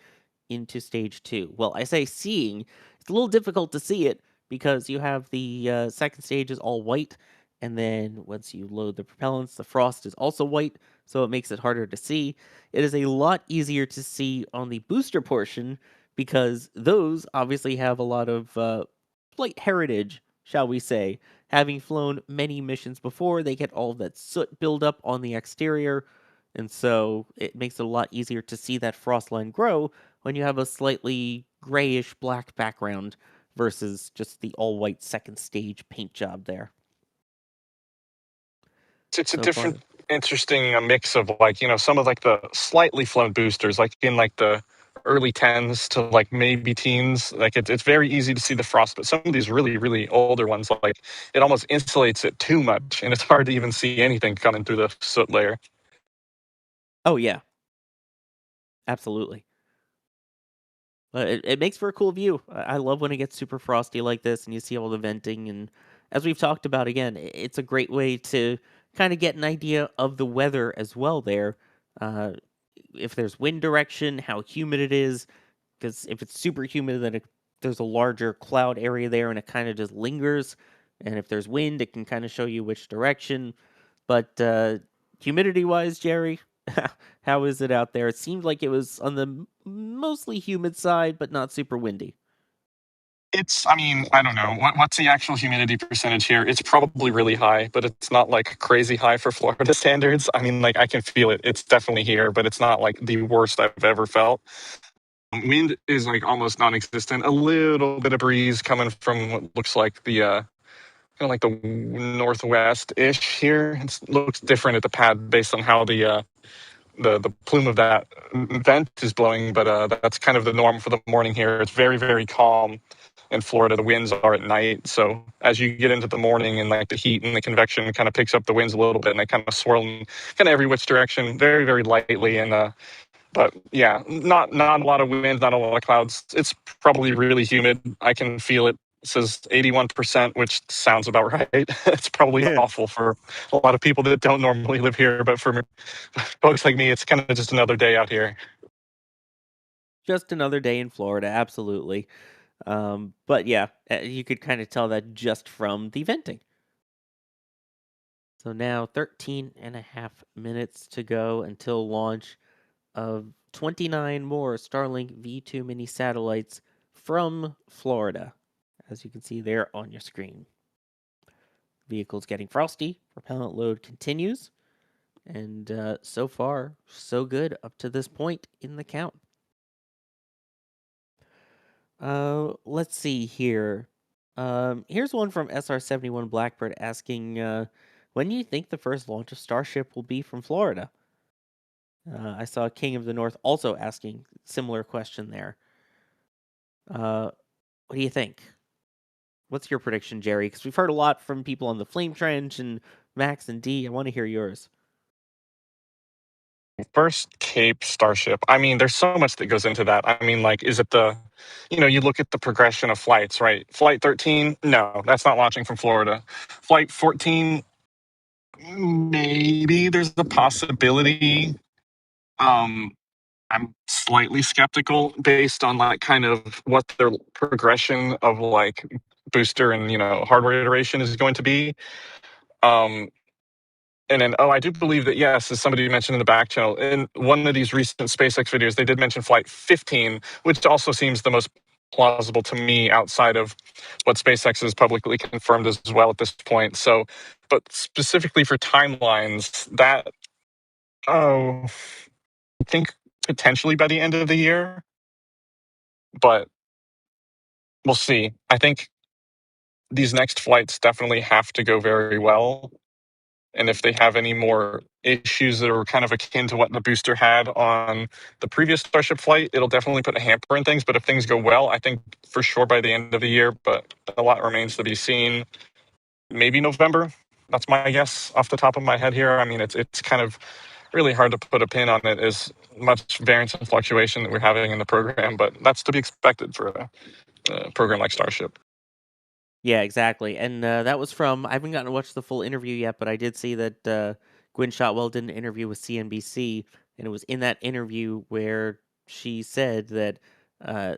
into stage 2. Well, I say seeing. It's a little difficult to see it because you have the second stage is all white, and then once you load the propellants, the frost is also white, so it makes it harder to see. It is a lot easier to see on the booster portion because those obviously have a lot of flight heritage, shall we say. Having flown many missions before, they get all of that soot buildup on the exterior, and so it makes it a lot easier to see that frost line grow when you have a slightly grayish black background versus just the all-white second stage paint job there. it's a different, interesting mix of some of the slightly flown boosters, like in the early 10s to maybe teens. It's very easy to see the frost, but some of these really, really older ones, it almost insulates it too much, and it's hard to even see anything coming through the soot layer. Oh yeah, absolutely. But it makes for a cool view. I love when it gets super frosty like this and you see all the venting. And as we've talked about, again, it's a great way to kind of get an idea of the weather as well there. If there's wind direction, how humid it is. Because if it's super humid, then there's a larger cloud area there and it kind of just lingers. And if there's wind, it can kind of show you which direction. But humidity-wise, Jerry, how is it out there? It seemed like it was on the mostly humid side, but not super windy. I don't know. What's the actual humidity percentage here? It's probably really high, but it's not crazy high for Florida standards. I can feel it. It's definitely here, but it's not the worst I've ever felt. Wind is almost non-existent. A little bit of breeze coming from what looks like the the northwest-ish here. It looks different at the pad based on how the plume of that vent is blowing, but that's kind of the norm for the morning here. It's very, very calm in Florida. The winds are at night, so as you get into the morning and the heat and the convection kind of picks up the winds a little bit, and they kind of swirl in kind of every which direction, very, very lightly. And But yeah, not a lot of wind, not a lot of clouds. It's probably really humid. I can feel it. It says 81%, which sounds about right. It's probably awful for a lot of people that don't normally live here, but for folks like me, it's kind of just another day out here. Just another day in Florida, absolutely. But yeah, you could kind of tell that just from the venting. So now 13 and a half minutes to go until launch of 29 more Starlink V2 mini satellites from Florida, as you can see there on your screen. Vehicle's getting frosty, propellant load continues, and so far, so good up to this point in the count. Let's see here. Here's one from SR71 Blackbird asking, when do you think the first launch of Starship will be from Florida? I saw King of the North also asking similar question there. What do you think? What's your prediction, Jerry? Because we've heard a lot from people on the Flame Trench and Max and D. I want to hear yours. First Cape Starship. I mean, there's so much that goes into that. I mean, like, is it you look at the progression of flights, right? Flight 13, no, that's not launching from Florida. Flight 14, maybe there's the possibility. I'm slightly skeptical based on like kind of what their progression of like booster and hardware iteration is going to be. And then, I do believe that, yes, as somebody mentioned in the back channel, in one of these recent SpaceX videos, they did mention Flight 15, which also seems the most plausible to me outside of what SpaceX has publicly confirmed as well at this point. So, but specifically for timelines, I think potentially by the end of the year, but we'll see. I think these next flights definitely have to go very well. And if they have any more issues that are kind of akin to what the booster had on the previous Starship flight, it'll definitely put a hamper in things. But if things go well, I think for sure by the end of the year, but a lot remains to be seen. Maybe November. That's my guess off the top of my head here. I mean, it's kind of really hard to put a pin on it as much variance and fluctuation that we're having in the program, but that's to be expected for a program like Starship. Yeah, exactly. And that was from, I haven't gotten to watch the full interview yet, but I did see that Gwynne Shotwell did an interview with CNBC, and it was in that interview where she said that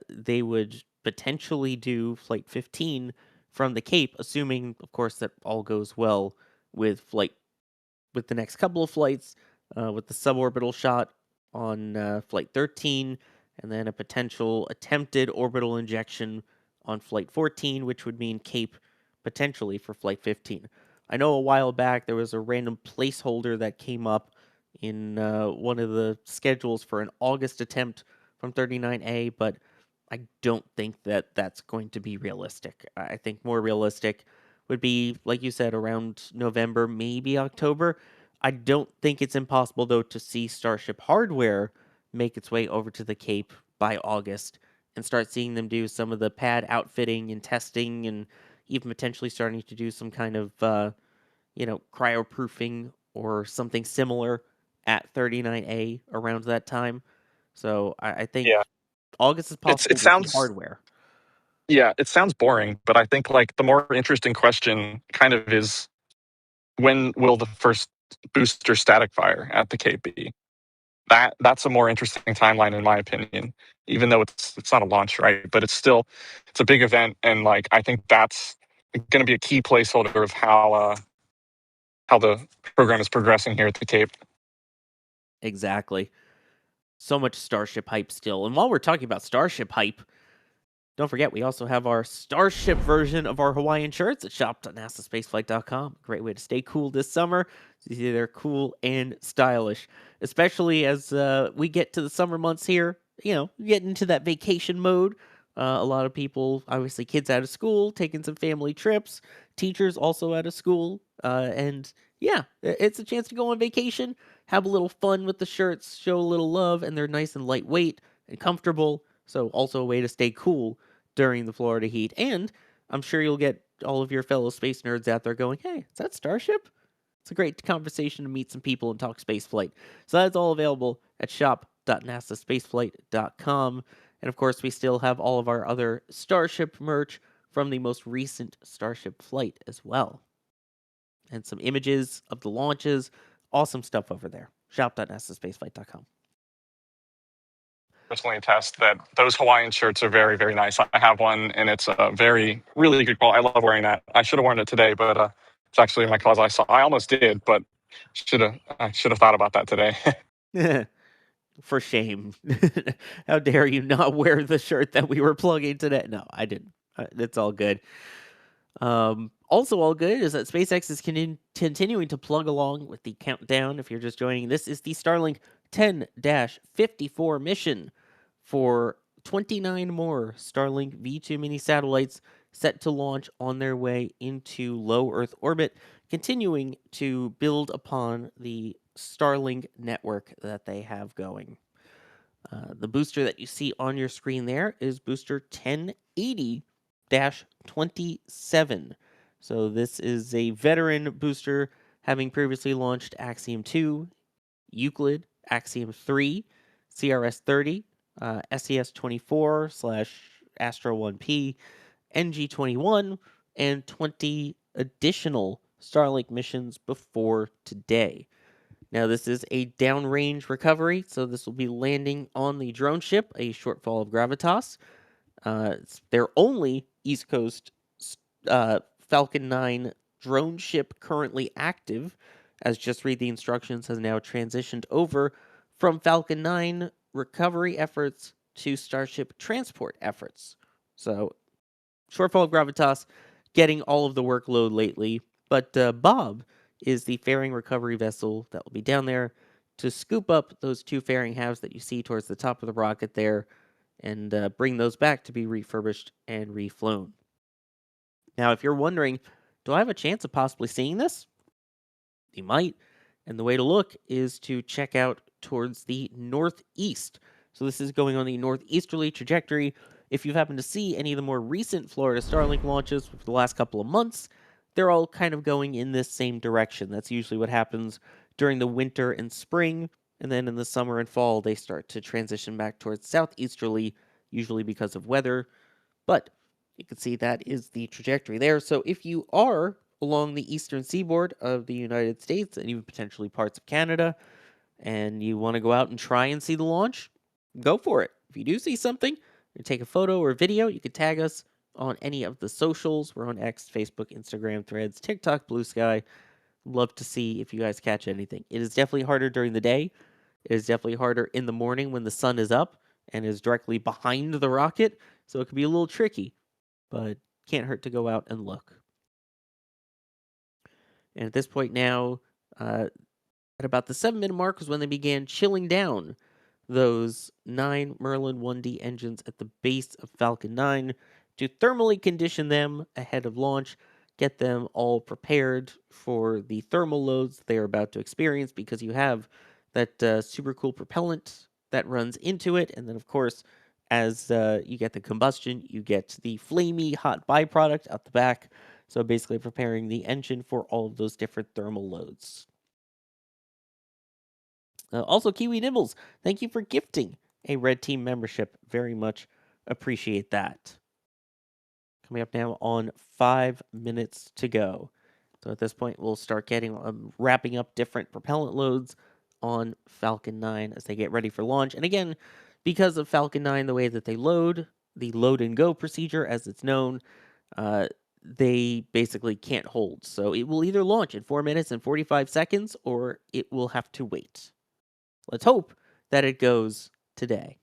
they would potentially do Flight 15 from the Cape, assuming, of course, that all goes well with the next couple of flights, with the suborbital shot on Flight 13, and then a potential attempted orbital injection on Flight 14, which would mean Cape potentially for Flight 15. I know a while back there was a random placeholder that came up in one of the schedules for an August attempt from 39A, but I don't think that that's going to be realistic. I think more realistic would be, like you said, around November, maybe October. I don't think it's impossible, though, to see Starship hardware make its way over to the Cape by August and start seeing them do some of the pad outfitting and testing, and even potentially starting to do some kind of, cryoproofing or something similar at 39A around that time. So I think August is possible It to see sounds hardware. Yeah, it sounds boring, but I think like the more interesting question kind of is, when will the first booster static fire at the Cape be? That's a more interesting timeline in my opinion, even though it's not a launch, right? But it's a big event, and like I think that's going to be a key placeholder of how the program is progressing here at the Cape. Exactly. So much Starship hype still. And while we're talking about Starship hype, don't forget, we also have our Starship version of our Hawaiian shirts at shop.nasaspaceflight.com. Great way to stay cool this summer. See, they're cool and stylish, especially as we get to the summer months here. Get into that vacation mode. A lot of people, obviously, kids out of school, taking some family trips, teachers also out of school. And yeah, it's a chance to go on vacation, have a little fun with the shirts, show a little love, and they're nice and lightweight and comfortable. So also a way to stay cool during the Florida heat. And I'm sure you'll get all of your fellow space nerds out there going, hey, is that Starship? It's a great conversation to meet some people and talk space flight. So that's all available at shop shop.nasaspaceflight.com. And of course, we still have all of our other Starship merch from the most recent Starship flight as well. And some images of the launches. Awesome stuff over there. Shop.nasaspaceflight.com. Personally attest that those Hawaiian shirts are very, very nice. I have one, and it's a really good quality. I love wearing that. I should have worn it today, but it's actually in my closet. I almost did, but I should have thought about that today. For shame. How dare you not wear the shirt that we were plugging today? No, I didn't. It's all good. Also all good is that SpaceX is continuing to plug along with the countdown. If you're just joining, this is the Starlink 10-54 mission for 29 more Starlink V2 mini satellites set to launch on their way into low Earth orbit, continuing to build upon the Starlink network that they have going. The booster that you see on your screen there is booster 1080-27. So this is a veteran booster having previously launched Axiom 2, Euclid, Axiom 3, CRS-30, SES-24/Astro 1P, NG-21, and 20 additional Starlink missions before today. Now, this is a downrange recovery, so this will be landing on the drone ship, a Shortfall of Gravitas. It's their only East Coast Falcon 9 drone ship currently active, as Just Read the Instructions has now transitioned over from Falcon 9 recovery efforts to Starship transport efforts. So, Shortfall of Gravitas getting all of the workload lately, but Bob is the fairing recovery vessel that will be down there to scoop up those two fairing halves that you see towards the top of the rocket there and bring those back to be refurbished and reflown. Now, if you're wondering, do I have a chance of possibly seeing this? You might. And the way to look is to check out towards the northeast. So this is going on the northeasterly trajectory. If you've happened to see any of the more recent Florida Starlink launches for the last couple of months, they're all kind of going in this same direction. That's usually what happens during the winter and spring, and then in the summer and fall, they start to transition back towards southeasterly, usually because of weather. But you can see that is the trajectory there. So if you are along the eastern seaboard of the United States and even potentially parts of Canada, and you want to go out and try and see the launch, go for it. If you do see something, you take a photo or video, you can tag us on any of the socials. We're on X, Facebook, Instagram, Threads, TikTok, Blue Sky. Love to see if you guys catch anything. It is definitely harder during the day. It is definitely harder in the morning when the sun is up and is directly behind the rocket. So it can be a little tricky, but can't hurt to go out and look. And at this point now, at about the 7-minute mark was when they began chilling down those 9 Merlin 1D engines at the base of Falcon 9 to thermally condition them ahead of launch, get them all prepared for the thermal loads they are about to experience, because you have that super cool propellant that runs into it. And then, of course, as you get the combustion, you get the flamey hot byproduct out the back. So basically preparing the engine for all of those different thermal loads. Also, Kiwi Nibbles, thank you for gifting a Red Team membership. Very much appreciate that. Coming up now on 5 minutes to go. So at this point, we'll start getting wrapping up different propellant loads on Falcon 9 as they get ready for launch. And again, because of Falcon 9, the way that they load, the load and go procedure as it's known, they basically can't hold. So it will either launch in 4 minutes and 45 seconds, or it will have to wait. Let's hope that it goes today.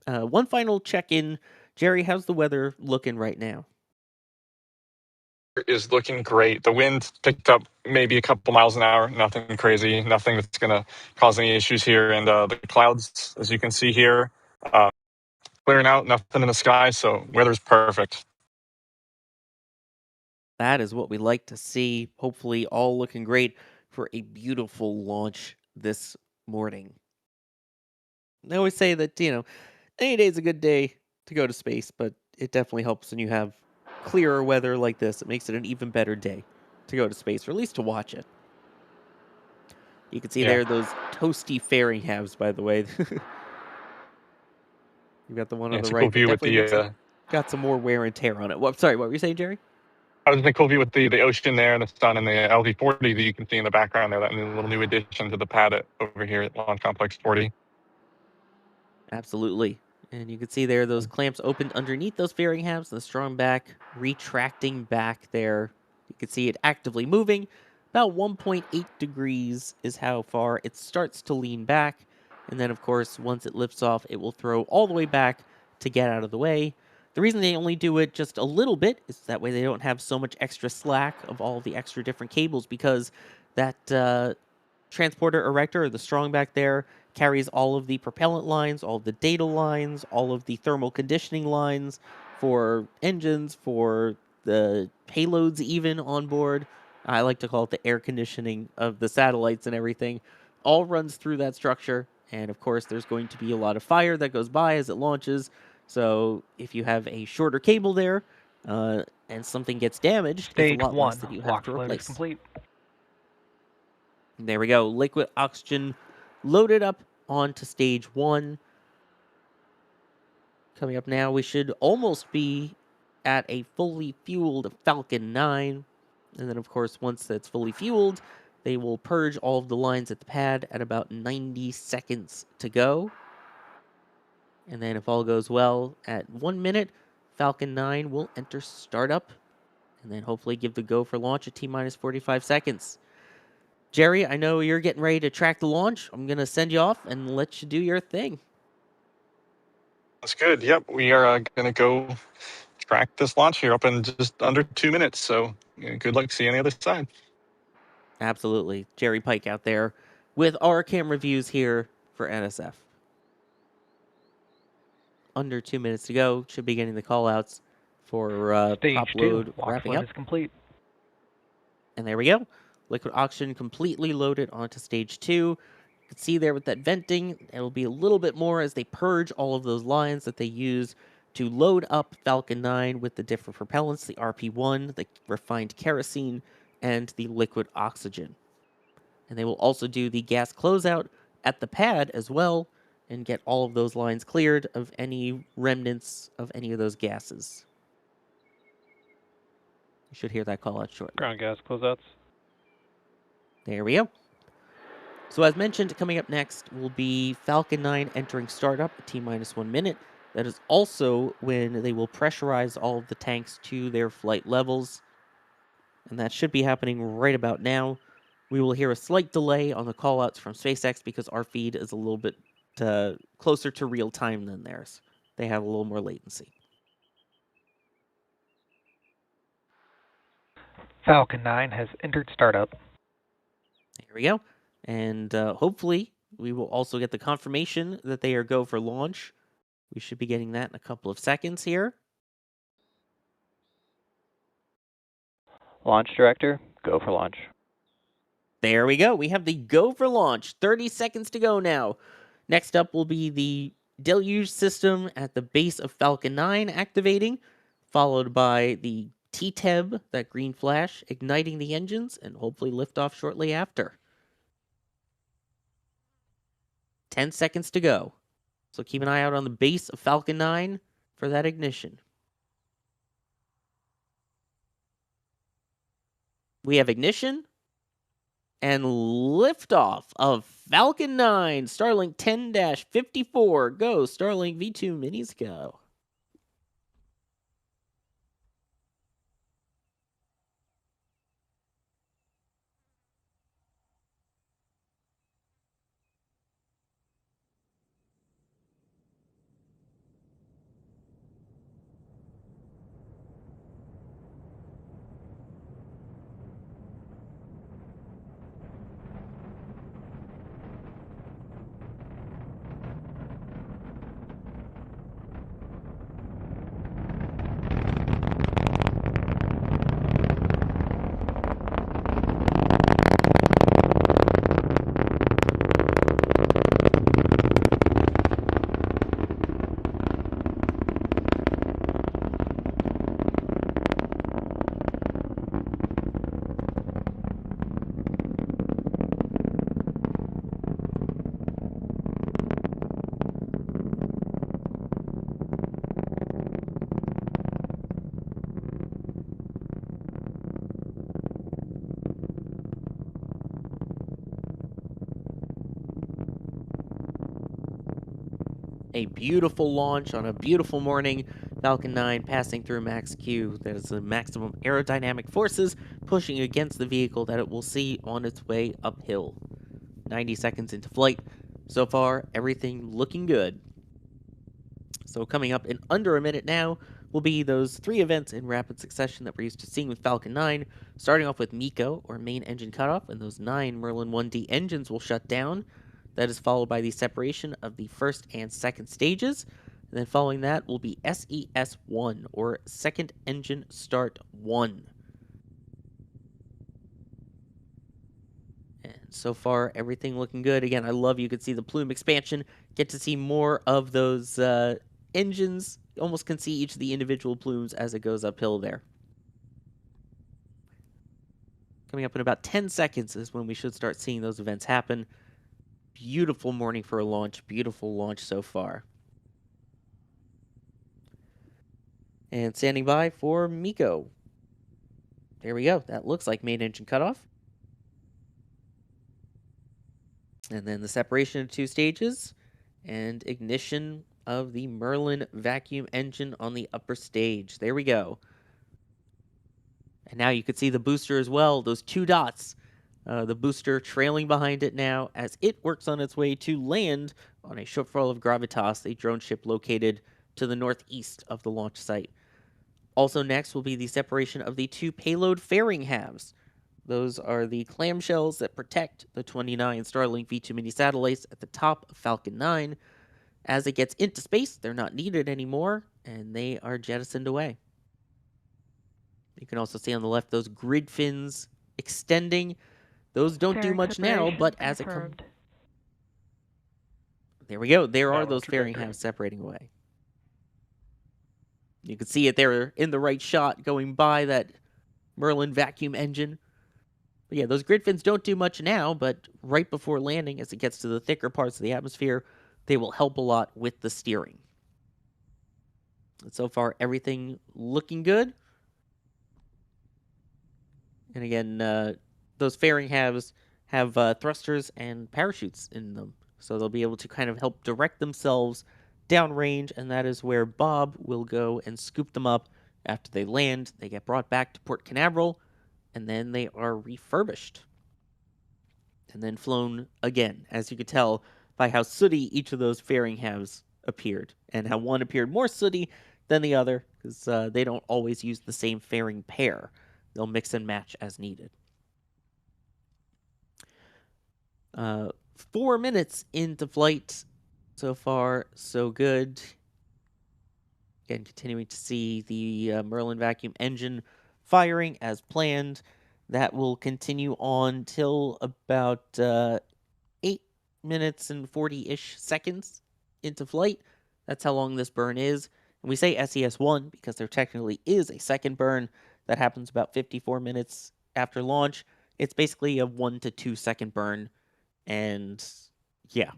One final check-in. Jerry, how's the weather looking right now? Is looking great. The wind picked up maybe a couple miles an hour. Nothing crazy. Nothing that's going to cause any issues here. And the clouds, as you can see here, clearing out. Nothing in the sky. So weather's perfect. That is what we like to see. Hopefully all looking great for a beautiful launch this morning. I always say that, any day is a good day to go to space, but it definitely helps when you have clearer weather like this. It makes it an even better day to go to space, or at least to watch it. You can see Yeah. there those toasty fairing halves, by the way. You've got the one on It's the a cool right that view with definitely looks like the. got some more wear and tear on it. What? Sorry, what were you saying, Jerry? I was in a cool view with the ocean there and the sun and the LV-40 that you can see in the background there. That little new addition to the pad over here at Launch Complex 40. Absolutely. And you can see there those clamps opened underneath those fairing halves, the strong back retracting back there. You can see it actively moving. About 1.8 degrees is how far it starts to lean back. And then, of course, once it lifts off, it will throw all the way back to get out of the way. The reason they only do it just a little bit is that way they don't have so much extra slack of all the extra different cables, because that transporter erector, or the strong back there, carries all of the propellant lines, all of the data lines, all of the thermal conditioning lines for engines, for the payloads even on board. I like to call it the air conditioning of the satellites and everything. All runs through that structure. And of course, there's going to be a lot of fire that goes by as it launches. So if you have a shorter cable there and something gets damaged, it's a Stage lot less 1. that you have Lock to float is replace. complete. There we go. Liquid oxygen loaded up onto stage 1. Coming up now, we should almost be at a fully fueled Falcon 9. And then, of course, once that's fully fueled, they will purge all of the lines at the pad at about 90 seconds to go. And then, if all goes well, at 1 minute, Falcon 9 will enter startup. And then hopefully give the go for launch at T-minus 45 seconds. Jerry, I know you're getting ready to track the launch. I'm going to send you off and let you do your thing. That's good. Yep, we are going to go track this launch here up in just under 2 minutes. So good luck. See you on the other side. Absolutely. Jerry Pike out there with our camera views here for NSF. Under 2 minutes to go. Should be getting the call-outs for Stage prop 2. load Lock wrapping float up. is complete. And there we go. Liquid oxygen completely loaded onto stage 2. You can see there with that venting, it'll be a little bit more as they purge all of those lines that they use to load up Falcon 9 with the different propellants, the RP1, the refined kerosene, and the liquid oxygen. And they will also do the gas closeout at the pad as well and get all of those lines cleared of any remnants of any of those gases. You should hear that call out shortly. Ground gas closeouts. There we go. So as mentioned, coming up next will be Falcon 9 entering startup at T-minus 1 minute. That is also when they will pressurize all of the tanks to their flight levels. And that should be happening right about now. We will hear a slight delay on the callouts from SpaceX because our feed is a little bit closer to real time than theirs. They have a little more latency. Falcon 9 has entered startup. Here we go. And hopefully we will also get the confirmation that they are go for launch. We should be getting that in a couple of seconds here. Launch director, go for launch. There we go. We have the go for launch. 30 seconds to go now. Next up will be the deluge system at the base of Falcon 9 activating, followed by the T-TEB, that green flash, igniting the engines, and hopefully liftoff shortly after. 10 seconds to go. So keep an eye out on the base of Falcon 9 for that ignition. We have ignition and liftoff of Falcon 9, Starlink 10-54. Go, Starlink V2 minis, go. a beautiful launch on a beautiful morning. Falcon 9 passing through max Q. There's the maximum aerodynamic forces pushing against the vehicle that it will see on its way uphill. 90 seconds into flight. So far, everything looking good. So coming up in under a minute now will be those 3 events in rapid succession that we're used to seeing with Falcon 9, starting off with MECO, or main engine cutoff, and those 9 Merlin 1D engines will shut down. That is followed by the separation of the first and second stages. And then following that will be SES1, or second engine start 1. And so far, everything looking good. Again, I love you could see the plume expansion, get to see more of those engines. You almost can see each of the individual plumes as it goes uphill there. Coming up in about 10 seconds is when we should start seeing those events happen. Beautiful morning for a launch. Beautiful launch so far. And standing by for MECO. There we go. That looks like main engine cutoff. And then the separation of 2 stages and ignition of the Merlin vacuum engine on the upper stage. There we go. And now you can see the booster as well, those 2 dots. The booster trailing behind it now as it works on its way to land on a Shortfall of Gravitas, a drone ship located to the northeast of the launch site. Also next will be the separation of the 2 payload fairing halves. Those are the clamshells that protect the 29 Starlink V2 mini satellites at the top of Falcon 9. As it gets into space, they're not needed anymore, and they are jettisoned away. You can also see on the left those grid fins extending. Those don't do much now, but as it comes... There we go. There are those fairing halves separating away. You can see it there in the right shot going by that Merlin vacuum engine. But yeah, those grid fins don't do much now, but right before landing, as it gets to the thicker parts of the atmosphere, they will help a lot with the steering. And so far, everything looking good. And again, those fairing halves have thrusters and parachutes in them. So they'll be able to kind of help direct themselves downrange, and that is where Bob will go and scoop them up after they land. They get brought back to Port Canaveral, and then they are refurbished. And then flown again, as you could tell by how sooty each of those fairing halves appeared, and how one appeared more sooty than the other, because they don't always use the same fairing pair. They'll mix and match as needed. 4 minutes into flight. So far, so good. Again, continuing to see the Merlin vacuum engine firing as planned. That will continue on till about 8 minutes and 40-ish seconds into flight. That's how long this burn is. And we say SES1 because there technically is a second burn that happens about 54 minutes after launch. It's basically a 1 to 2 second burn. And yeah,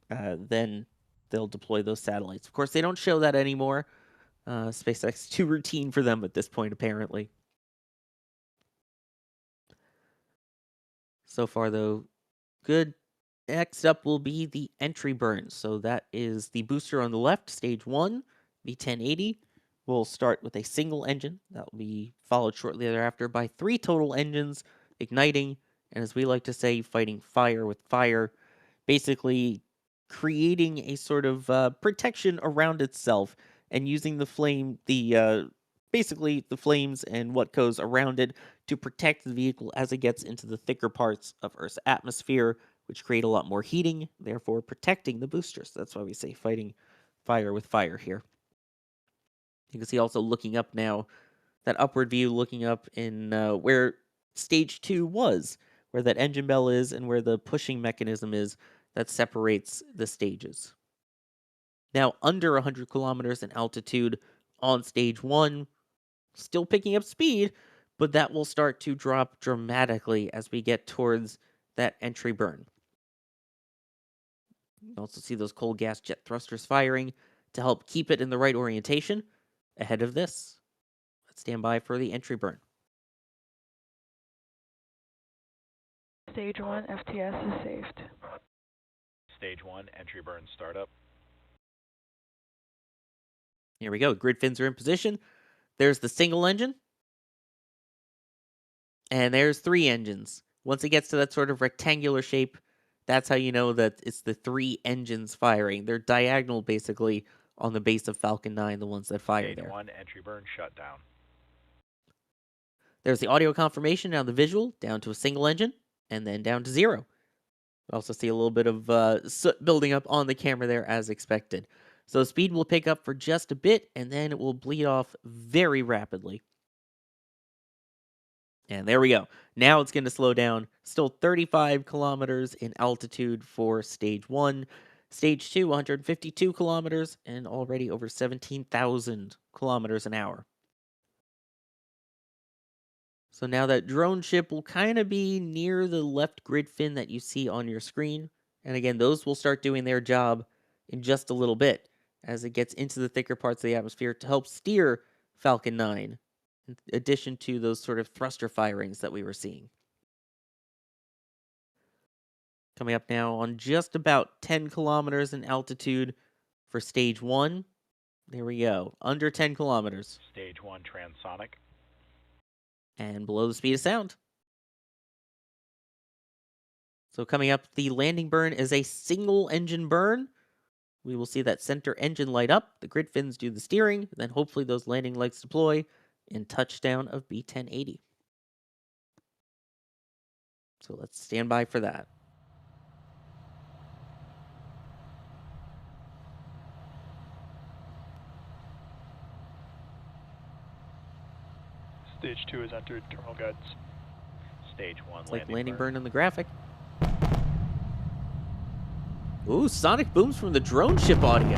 then they'll deploy those satellites. Of course, they don't show that anymore. SpaceX is too routine for them at this point, apparently. So far, though, good. Next up will be the entry burn. So that is the booster on the left, stage 1, V1080. We'll start with a single engine. That will be followed shortly thereafter by 3 total engines igniting, and as we like to say, fighting fire with fire, basically creating a sort of protection around itself and using the flame, basically the flames and what goes around it to protect the vehicle as it gets into the thicker parts of Earth's atmosphere, which create a lot more heating, therefore protecting the boosters. That's why we say fighting fire with fire here. You can see also looking up now, that upward view looking up in where stage 2 was, where that engine bell is and where the pushing mechanism is that separates the stages. Now under 100 kilometers in altitude on stage 1, still picking up speed, but that will start to drop dramatically as we get towards that entry burn. You also see those cold gas jet thrusters firing to help keep it in the right orientation ahead of this. Let's stand by for the entry burn. Stage 1 FTS is saved. Stage 1 entry burn startup. Here we go. Grid fins are in position. There's the single engine. And there's 3 engines. Once it gets to that sort of rectangular shape, that's how you know that it's the 3 engines firing. They're diagonal, basically, on the base of Falcon 9, the ones that fire Stage there. 1 entry burn shutdown. There's the audio confirmation, now the visual, down to a single engine, and then down to 0. You also see a little bit of soot building up on the camera there as expected. So speed will pick up for just a bit, and then it will bleed off very rapidly. And there we go. Now it's going to slow down. Still 35 kilometers in altitude for stage 1. Stage 2, 152 kilometers, and already over 17,000 kilometers an hour. So now that drone ship will kind of be near the left grid fin that you see on your screen. And again, those will start doing their job in just a little bit as it gets into the thicker parts of the atmosphere to help steer Falcon 9, in addition to those sort of thruster firings that we were seeing. Coming up now on just about 10 kilometers in altitude for stage 1. There we go. Under 10 kilometers. Stage 1 transonic. And below the speed of sound. So coming up, the landing burn is a single engine burn. We will see that center engine light up. The grid fins do the steering. Then hopefully those landing lights deploy in touchdown of B1080. So let's stand by for that. Stage 2 has entered terminal guides. Stage 1 It's like landing burn in the graphic. Ooh, sonic booms from the drone ship audio.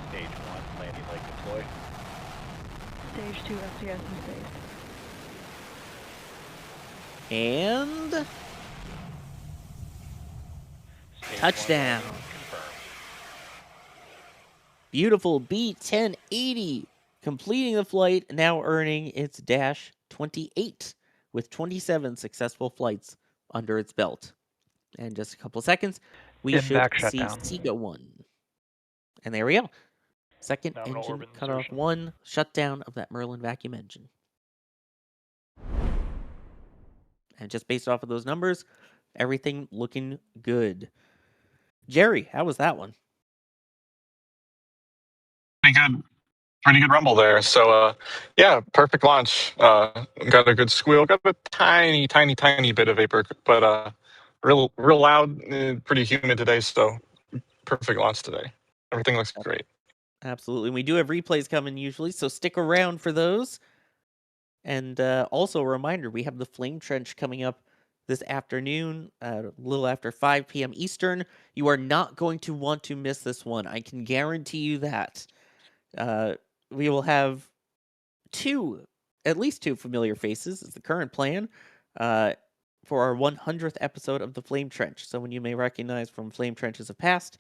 Stage 1 landing leg deploy. Stage 2 SCS in space. And Stage touchdown. 1 landing confirmed. Beautiful B1080 completing the flight, now earning its Dash 28 with 27 successful flights under its belt. And just a couple seconds, we should Back see shutdown. SEGA 1. And there we go. Second Nominal engine orbit cut off insertion. 1, shutdown of that Merlin vacuum engine. And just based off of those numbers, everything looking good. Jerry, how was that one? Pretty good rumble there. So yeah, perfect launch. Got a good squeal. Got a tiny bit of vapor, but real loud. Pretty humid today. So perfect launch today. Everything looks great. Absolutely. We do have replays coming usually, so stick around for those. And also a reminder, we have the Flame Trench coming up this afternoon, a little after 5 p.m. Eastern. You are not going to want to miss this one. I can guarantee you that. We will have at least two familiar faces, is the current plan, for our 100th episode of the Flame Trench. Someone you may recognize from Flame Trenches of past.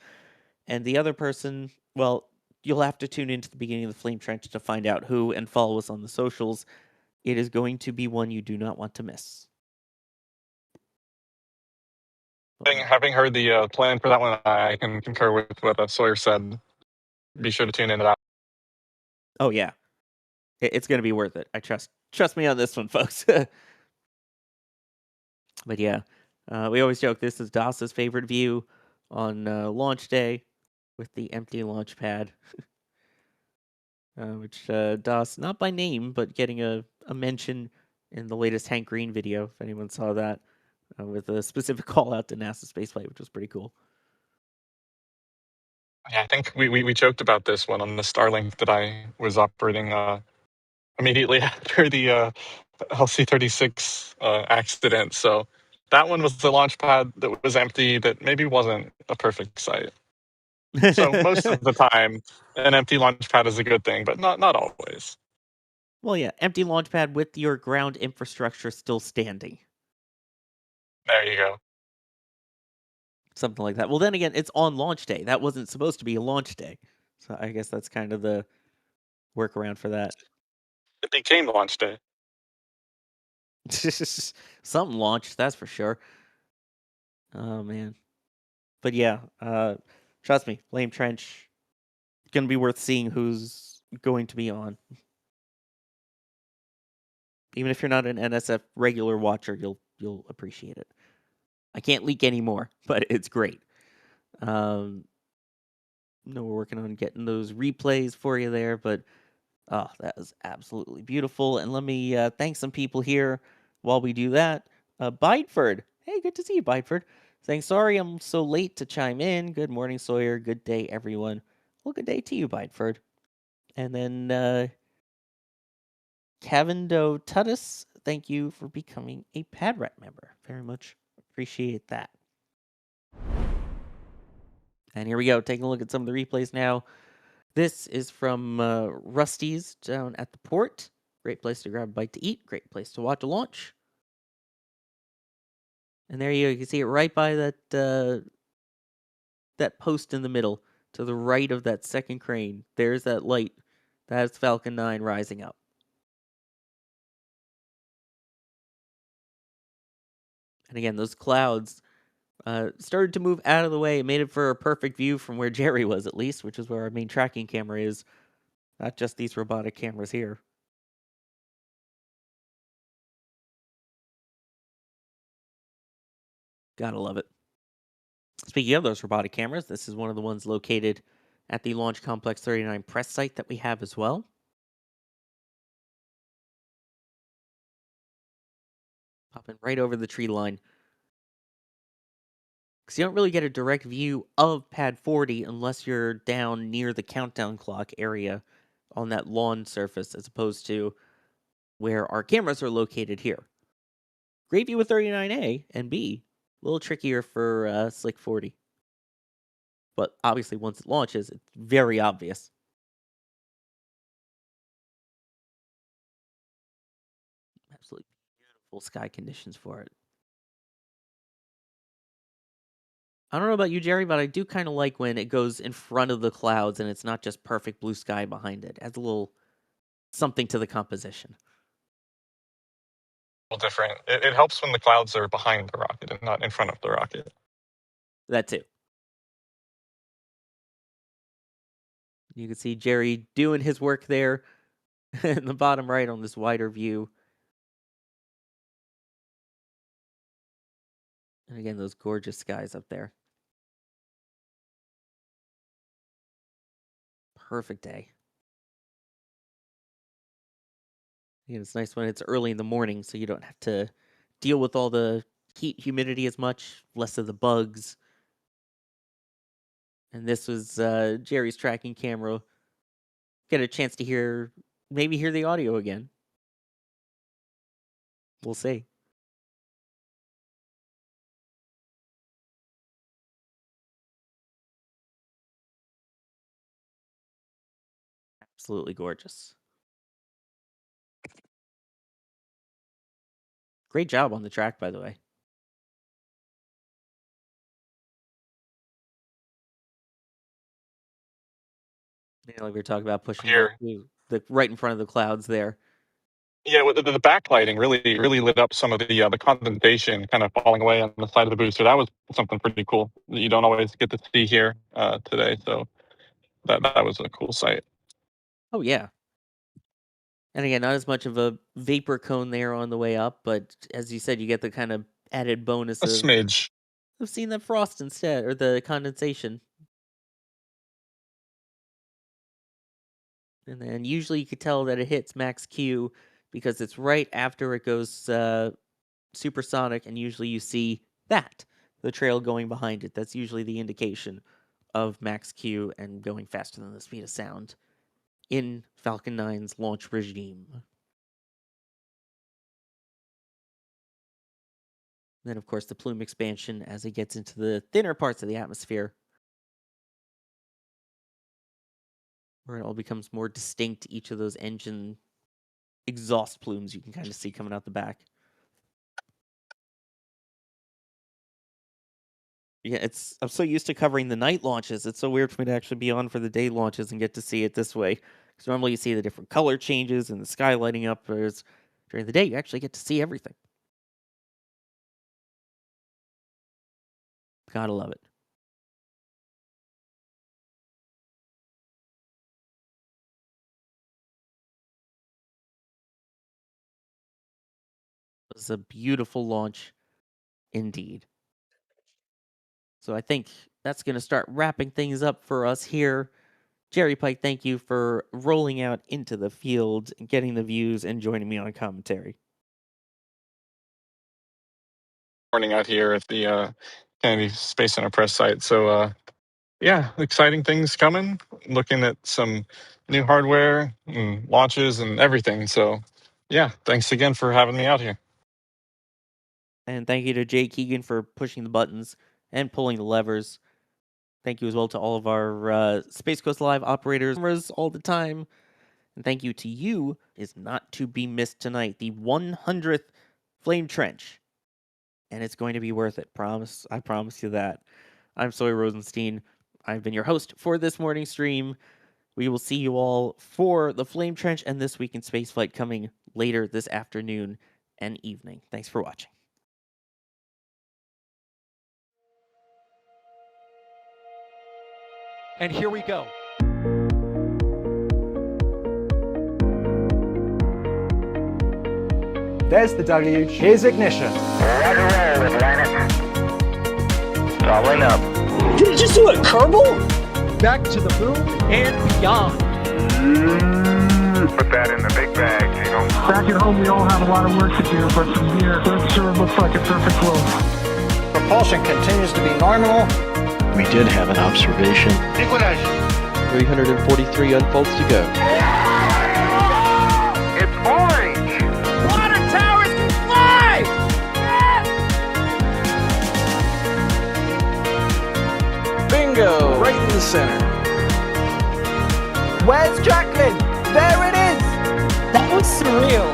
And the other person, well, you'll have to tune into the beginning of the Flame Trench to find out who and follow us on the socials. It is going to be one you do not want to miss. Having heard the plan for that one, I can concur with what Sawyer said. Be sure to tune into that. Oh yeah, it's going to be worth it. I trust me on this one, folks. But yeah, we always joke this is DOS's favorite view on launch day with the empty launch pad. Which DOS, not by name, but getting a mention in the latest Hank Green video, if anyone saw that, with a specific call out to NASA spaceflight, which was pretty cool. Yeah, I think we joked about this one on the Starlink that I was operating immediately after the LC-36 accident. So that one was the launch pad that was empty, that maybe wasn't a perfect site. So most of the time, an empty launch pad is a good thing, but not always. Well, yeah, empty launch pad with your ground infrastructure still standing. There you go. Something like that. Well, then again, it's on launch day. That wasn't supposed to be a launch day. So I guess that's kind of the workaround for that. It became launch day. Something launched, that's for sure. Oh man. But yeah, trust me, Flame Trench gonna be worth seeing who's going to be on. Even if you're not an NSF regular watcher, you'll appreciate it. I can't leak anymore, but it's great. No, we're working on getting those replays for you there, but oh, that is absolutely beautiful. And let me thank some people here while we do that. Bideford. Hey, good to see you, Bideford. Saying, sorry I'm so late to chime in. Good morning, Sawyer. Good day, everyone. Well, good day to you, Bideford. And then Cavindo Tuttis, thank you for becoming a PadRat member. Very much appreciate that. And here we go, taking a look at some of the replays now. This is from Rusty's down at the port. Great place to grab a bite to eat. Great place to watch a launch. And there you go. You can see it right by that that post in the middle, to the right of that second crane. There's that light. That's Falcon 9 rising up. And again, those clouds started to move out of the way. It made it for a perfect view from where Jerry was, at least, which is where our main tracking camera is. Not just these robotic cameras here. Gotta love it. Speaking of those robotic cameras, this is one of the ones located at the Launch Complex 39 press site that we have as well. Popping right over the tree line. Because you don't really get a direct view of Pad 40 unless you're down near the countdown clock area on that lawn surface, as opposed to where our cameras are located here. Great view with 39A and B. A little trickier for Slick 40. But obviously, once it launches, it's very obvious. Absolutely beautiful sky conditions for it. I don't know about you, Jerry, but I do kind of like when it goes in front of the clouds and it's not just perfect blue sky behind it. It adds a little something to the composition. Different. It helps when the clouds are behind the rocket and not in front of the rocket. That too. You can see Jerry doing his work there in the bottom right on this wider view. And again, those gorgeous skies up there. Perfect day. And it's nice when it's early in the morning, so you don't have to deal with all the heat, humidity as much, less of the bugs. And this was Jerry's tracking camera. Get a chance to maybe hear the audio again. We'll see. Absolutely gorgeous. Great job on the track, by the way. Yeah, like we were talking about pushing the right in front of the clouds there. Yeah, with the backlighting really lit up some of the condensation kind of falling away on the side of the booster. That was something pretty cool that you don't always get to see here today. So that was a cool sight. Oh yeah. And again, not as much of a vapor cone there on the way up, but as you said, you get the kind of added bonus A smidge. of seeing that frost instead, or the condensation. And then usually you could tell that it hits max Q because it's right after it goes supersonic, and usually you see the trail going behind it. That's usually the indication of max Q and going faster than the speed of sound in Falcon 9's launch regime. Then, of course, the plume expansion as it gets into the thinner parts of the atmosphere, where it all becomes more distinct, each of those engine exhaust plumes you can kind of see coming out the back. Yeah, I'm so used to covering the night launches. It's so weird for me to actually be on for the day launches and get to see it this way. Because normally you see the different color changes and the sky lighting up. Whereas during the day, you actually get to see everything. Gotta love it. It was a beautiful launch indeed. So I think that's going to start wrapping things up for us here. Jerry Pike, thank you for rolling out into the field, getting the views, and joining me on commentary. Morning out here at the Kennedy Space Center press site. So, yeah, exciting things coming. Looking at some new hardware and launches and everything. So, yeah, thanks again for having me out here. And thank you to Jay Keegan for pushing the buttons and pulling the levers. Thank you as well to all of our Space Coast Live operators all the time. And thank you to you, is not to be missed tonight, the 100th Flame Trench. And it's going to be worth it. I promise you that. I'm Sawyer Rosenstein. I've been your host for this morning stream. We will see you all for the Flame Trench and This Week in Spaceflight coming later this afternoon and evening. Thanks for watching. And here we go. There's the W. Here's ignition. Doubling up. Did it just do a Kerbal? Back to the moon and beyond. Put that in the big bag, Gino. Back at home, we all have a lot of work to do, but from here, that sure looks like a perfect world. Propulsion continues to be normal. We did have an observation. 343 unfolds to go. It's orange. Water towers can fly! Bingo! Right in the center. Where's Jacqueline? There it is! That was surreal.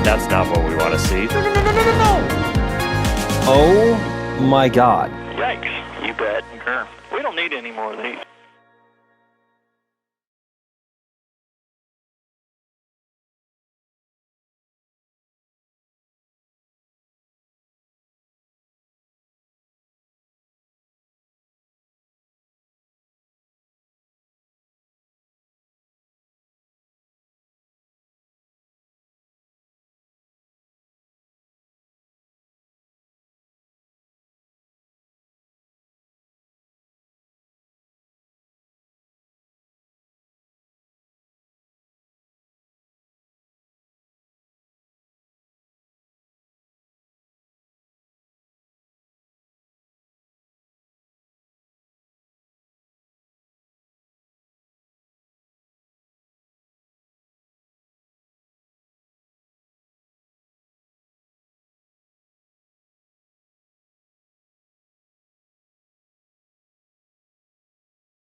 That's not what we want to see. No! Oh my God. Yikes. You bet. We don't need any more of these.